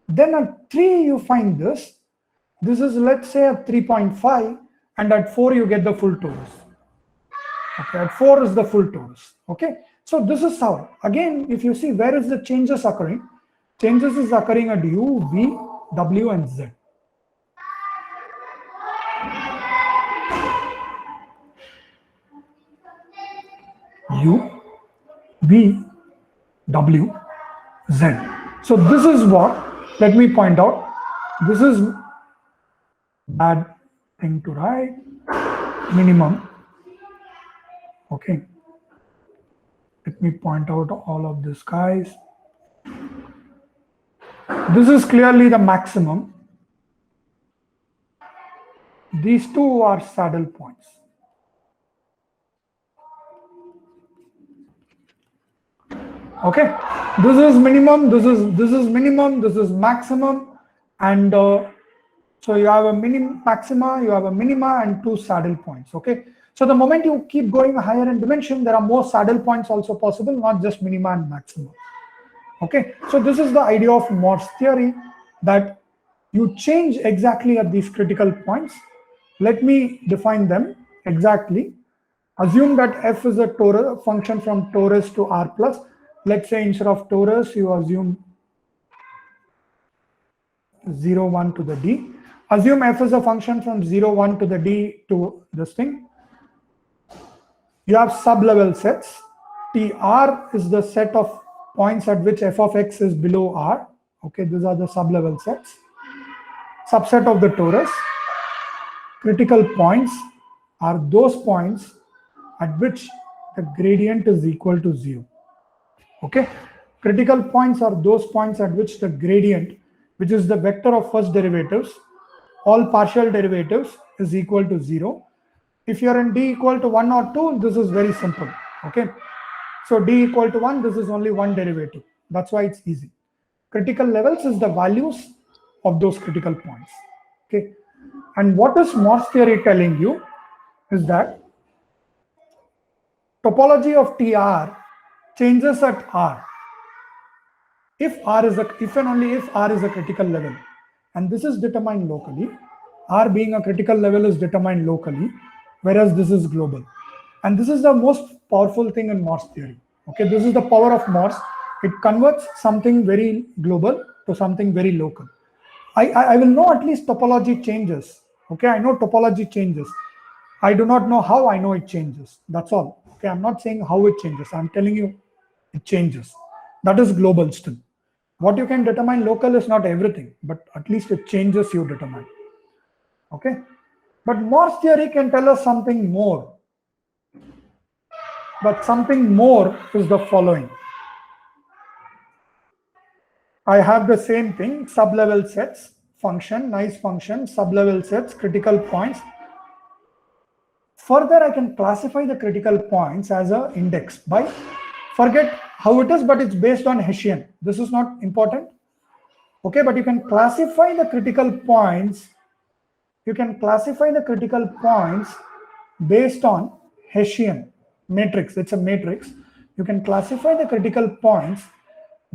Then at 3, you find this. This is, let's say, at 3.5, and at 4, you get the full torus. Okay, at 4 is the full torus. Okay, so this is how. Again, if you see where is the changes occurring, changes is occurring at U, V, W, and Z. U, V, W, Z. So this is what, let me point out, this is bad thing to write, minimum. Okay, let me point out all of this, guys. This is clearly the maximum. These two are saddle points. Okay, this is minimum, this is minimum, this is maximum, and so you have a maxima, you have a minima, and two saddle points. Okay, so the moment you keep going higher in dimension, there are more saddle points also possible, not just minima and maxima. Okay, so this is the idea of Morse theory, that you change exactly at these critical points. Let me define them exactly. Assume that f is a torus function from torus to r plus. Let's say instead of torus, you assume 0, 1 to the d. Assume f is a function from 0, 1 to the d to this thing. You have sub-level sets. Tr is the set of points at which f of x is below r. Okay, these are the sub-level sets. Subset of the torus. Critical points are those points at which the gradient is equal to 0. Okay, critical points are those points at which the gradient, which is the vector of first derivatives, all partial derivatives, is equal to 0. If you're in d equal to 1 or 2, this is very simple. Okay, so d equal to 1, this is only one derivative. That's why it's easy. Critical levels is the values of those critical points. Okay, And what is Morse theory telling you is that topology of TR changes at R if and only if R is a critical level, and this is determined locally. R being a critical level is determined locally, whereas this is global. And this is the most powerful thing in Morse theory. Okay, this is the power of Morse. It converts something very global to something very local. I will know at least topology changes. Okay, I know topology changes. I do not know how I know it changes. That's all. Okay, I'm not saying how it changes. I'm telling you it changes. That is global still. What you can determine local is not everything, but at least it changes you determine. Okay, but Morse theory can tell us something more. But something more is the following. I have the same thing, sub-level sets, function, nice function, sub-level sets, critical points. Further, I can classify the critical points as an index by, forget how it is, but it's based on Hessian. This is not important. Okay, but you can classify the critical points. You can classify the critical points based on Hessian matrix. It's a matrix. You can classify the critical points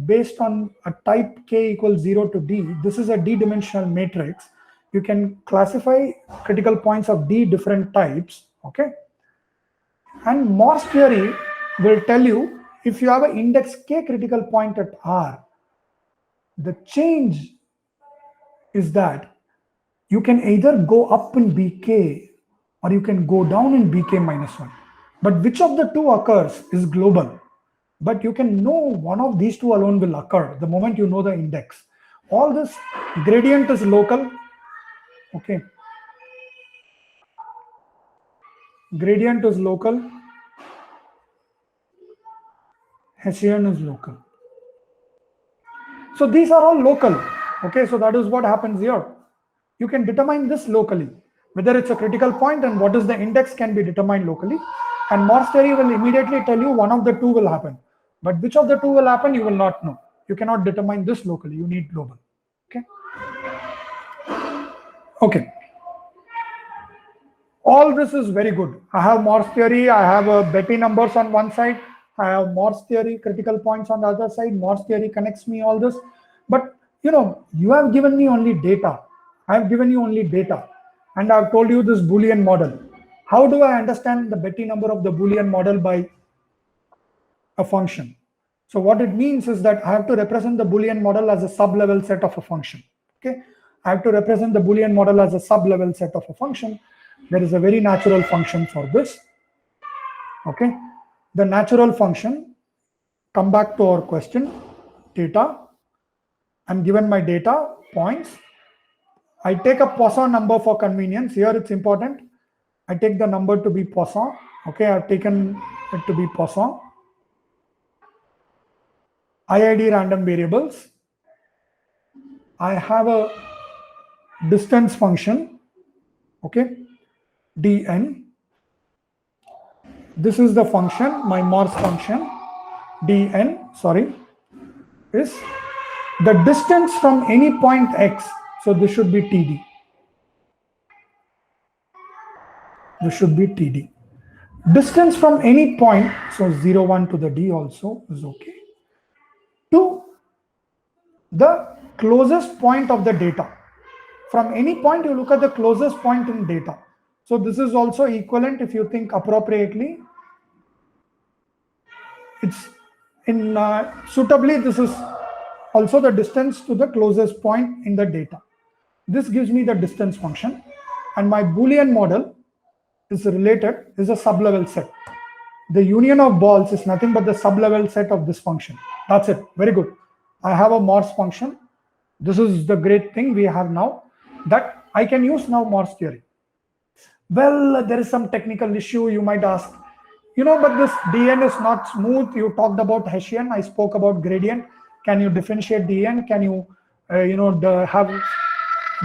based on a type k equals 0 to d. This is a d-dimensional matrix. You can classify critical points of d different types. Okay, and Morse theory will tell you if you have an index k critical point at R, the change is that you can either go up in bk or you can go down in bk minus 1. But which of the two occurs is global. But you can know one of these two alone will occur the moment you know the index. All this gradient is local. Okay. Gradient is local. Hessian is local. So these are all local. Okay, so that is what happens here. You can determine this locally. Whether it's a critical point and what is the index can be determined locally. And Morse theory will immediately tell you one of the two will happen. But which of the two will happen, you will not know. You cannot determine this locally. You need global. Okay. Okay. All this is very good. I have Morse theory. I have Betti numbers on one side. I have Morse theory, critical points on the other side. Morse theory connects me all this. But you have given me only data. I have given you only data. And I've told you this Boolean model. How do I understand the Betti number of the Boolean model by a function? So what it means is that I have to represent the Boolean model as a sub-level set of a function. Okay, I have to represent the Boolean model as a sub-level set of a function. There is a very natural function for this. Okay, the natural function, come back to our question, data. I'm given my data points. I take a Poisson number for convenience. Here it's important. I take the number to be Poisson. Okay, I've taken it to be Poisson. i.i.d. random variables. I have a distance function. Okay, dn. This is the function, my Morse function. dn, sorry, is the distance from any point x. So this should be td. This should be td. Distance from any point, so 0, 1 to the d also is okay, to the closest point of the data. From any point, you look at the closest point in data. So this is also equivalent if you think appropriately. It's in suitably, this is also the distance to the closest point in the data. This gives me the distance function, and my Boolean model is related, is a sub-level set. The union of balls is nothing but the sub-level set of this function. That's it. Very good. I have a Morse function. This is the great thing we have now, that I can use now Morse theory. Well, there is some technical issue you might ask. But this dn is not smooth. You talked about Hessian. I spoke about gradient. Can you differentiate dn? Can you, have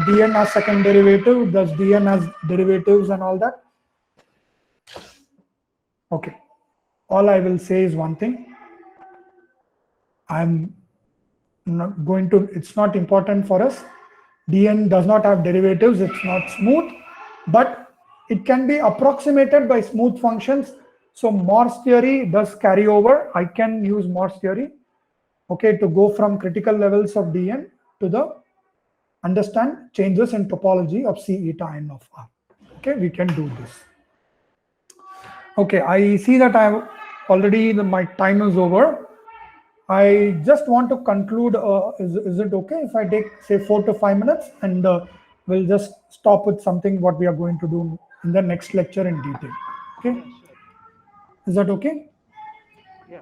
dn as second derivative? Does dn has derivatives and all that? Okay. All I will say is one thing. I'm not going to, it's not important for us. dn does not have derivatives, it's not smooth, but it can be approximated by smooth functions. So Morse theory does carry over. I can use Morse theory, okay, to go from critical levels of dn to the understand changes in topology of C eta n of r. Okay, we can do this. Okay, I see that I have already, my time is over. I just want to conclude. Is it okay if I take say 4 to 5 minutes, and we'll just stop with something what we are going to do in the next lecture in detail. Okay, Yeah, sure. is that okay? Yeah.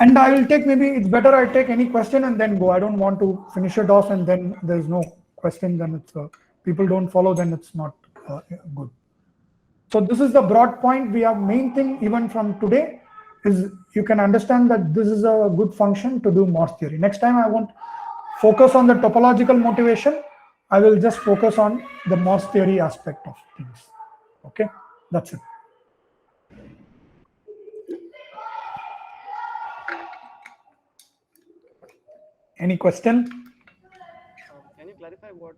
And I will take, maybe it's better I take any question and then go. I don't want to finish it off and then there's no question, then it's people don't follow, then it's not good. So this is the broad point. We have main thing even from today is you can understand that this is a good function to do Morse theory. Next time I won't focus on the topological motivation. I will just focus on the Morse theory aspect of things. Okay, that's it. Any question? Can you clarify what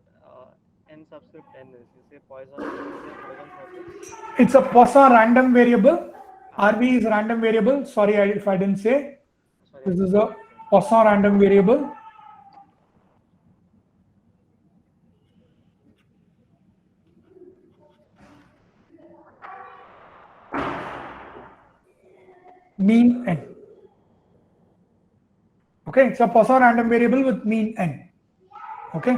n subscript n is? You say Poisson. Is it Poisson process? It's a Poisson random variable. RV is random variable. Sorry if I didn't say. Sorry, This is a Poisson random variable. Mean n. Okay, it's a Poisson random variable with mean n. Okay.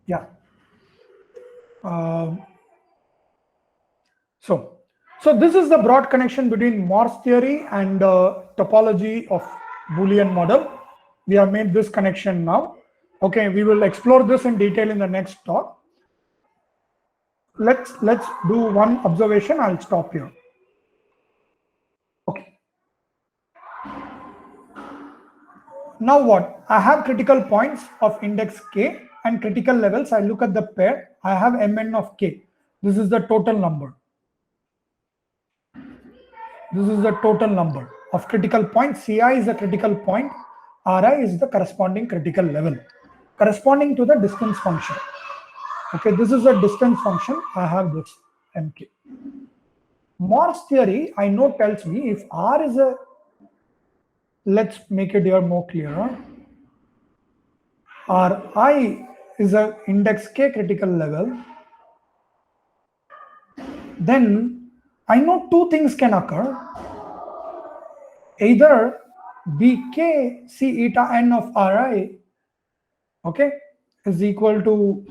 Yeah. So this is the broad connection between Morse theory and topology of Boolean model. We have made this connection now. Okay, we will explore this in detail in the next talk. Let's do one observation. I'll stop here. Okay. Now what? I have critical points of index k and critical levels. I look at the pair. I have mn of k. This is the total number. This is the total number of critical points. Ci is the critical point. Ri is the corresponding critical level, corresponding to the distance function. Okay, this is a distance function. I have this mk. Morse theory, I know, tells me if R is a, let's make it here more clearer. Ri is a index k critical level, then I know two things can occur. Either bk c eta n of Ri, okay, is equal to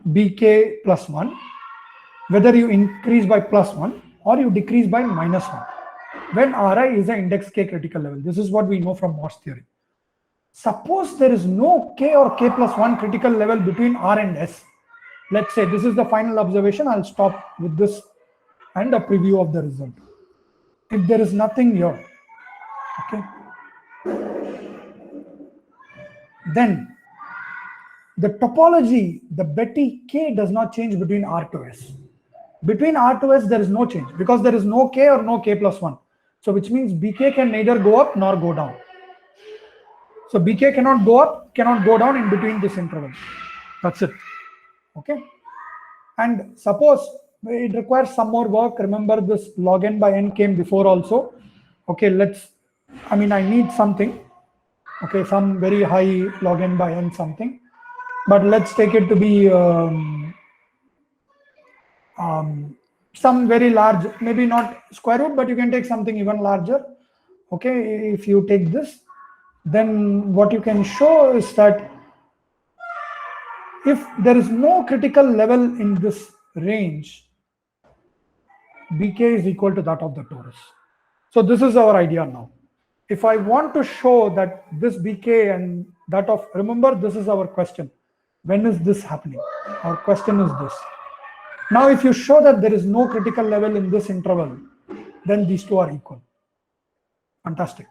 bk plus 1, whether you increase by plus 1 or you decrease by minus 1, when Ri is an index k critical level. This is what we know from Morse theory. Suppose there is no k or k plus 1 critical level between R and S. Let's say this is the final observation. I'll stop with this and a preview of the result. If there is nothing here, okay, then the topology, the Betty k does not change between R to S. Between R to S, there is no change because there is no k or no k plus 1. So which means bk can neither go up nor go down. So bk cannot go up, cannot go down in between this interval. That's it. Okay. And suppose it requires some more work. Remember, this log n by n came before also. Okay, I need something. Okay, some very high log n by n something. But let's take it to be some very large, maybe not square root, but you can take something even larger. Okay, if you take this, then what you can show is that if there is no critical level in this range, bk is equal to that of the torus. So this is our idea now. If I want to show that this bk and that of, remember, this is our question. When is this happening? Our question is this. Now, if you show that there is no critical level in this interval, then these two are equal. Fantastic.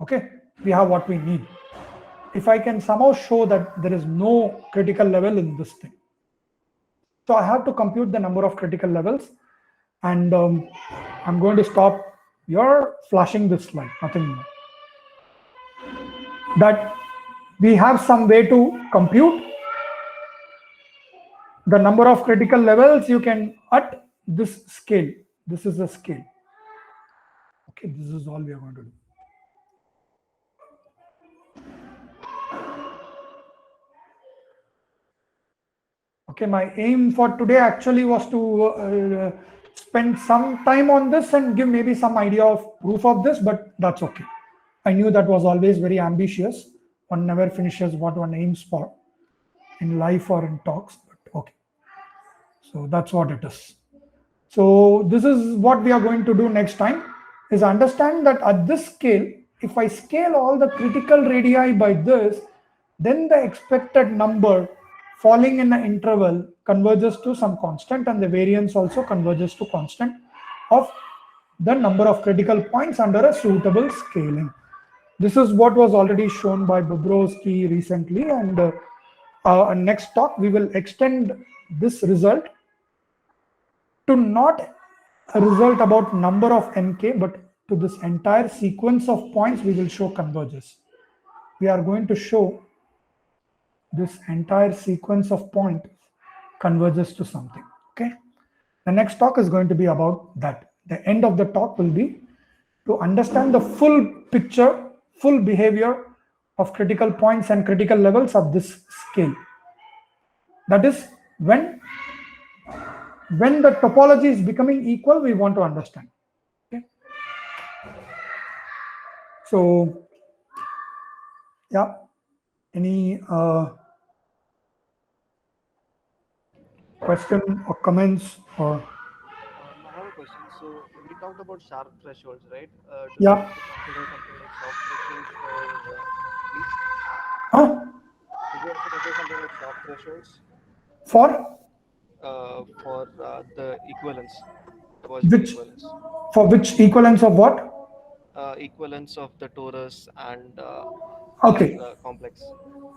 Okay, we have what we need. If I can somehow show that there is no critical level in this thing, so I have to compute the number of critical levels, and I'm going to stop. You're flashing this slide, nothing more. That we have some way to compute the number of critical levels you can at this scale. This is a scale. Okay, this is all we are going to do. Okay, my aim for today actually was to spend some time on this and give maybe some idea of proof of this, but that's okay. I knew that was always very ambitious. One never finishes what one aims for in life or in talks, but okay. So that's what it is. So this is what we are going to do next time, is understand that at this scale, if I scale all the critical radii by this, then the expected number falling in the interval converges to some constant, and the variance also converges to constant of the number of critical points under a suitable scaling. This is what was already shown by Bobrovsky recently, and next talk we will extend this result to not a result about number of nk, but to this entire sequence of points we will show converges. We are going to show this entire sequence of points converges to something. Okay. The next talk is going to be about that. The end of the talk will be to understand the full picture, full behavior of critical points and critical levels of this scale. That is when the topology is becoming equal, we want to understand. Okay. So, yeah, any question or comments or? I have a question. So we talked about sharp thresholds, right? Do we Yeah. have to consider something like soft thresholds for these? Huh? Do we have to consider something like soft thresholds for the equivalence, topological which equivalence, for which equivalence of what? equivalence of the torus and Okay. the complex?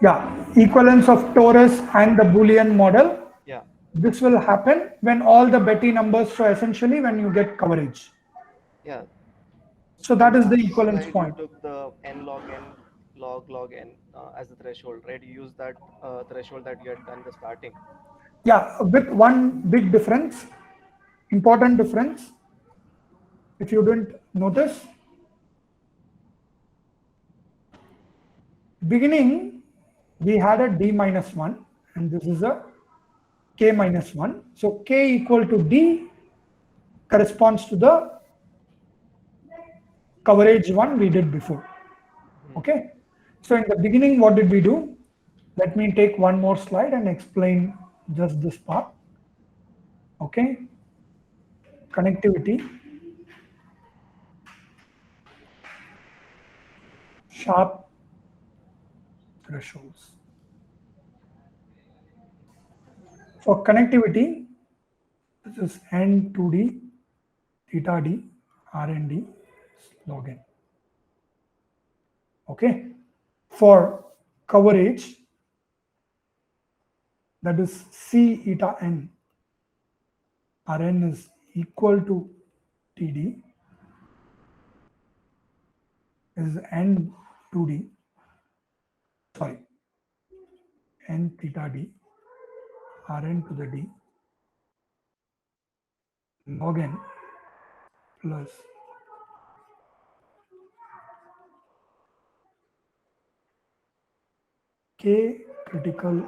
Yeah, equivalence of torus and the Boolean model. Yeah. This will happen when all the Betty numbers, so essentially when you get coverage. Yeah. So In that the is the previous equivalence slide, you point. took the n log n log n as the threshold, right? You used that threshold that you had done in the starting. Yeah, with one big difference, important difference. If you didn't notice, beginning we had a d minus 1 and this is a k minus 1. So k equal to d corresponds to the coverage one we did before. Okay. So in the beginning, what did we do? Let me take one more slide and explain just this part. Okay. Connectivity, sharp thresholds. For connectivity, this is n2d, theta d, rnd, log n. Okay. For coverage, that is c eta n, Rn is equal to Td, is n2d, sorry, n theta d, Rn to the d, log n plus k critical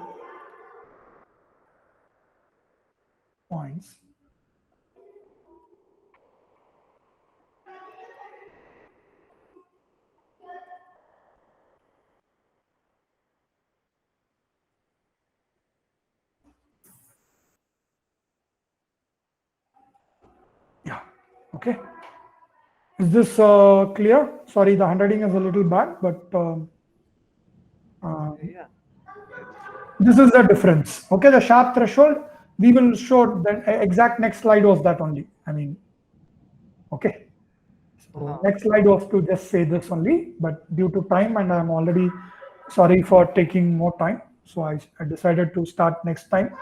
points yeah. Okay, is this clear? Sorry, the handwriting is a little bad, but Yeah. this is the difference. Okay, the sharp threshold, we will show the exact next slide was that only. I mean, okay. So next slide was to just say this only, but due to time, and I'm already sorry for taking more time. So I decided to start next time.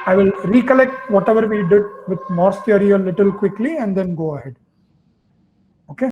I will recollect whatever we did with Morse theory a little quickly and then go ahead.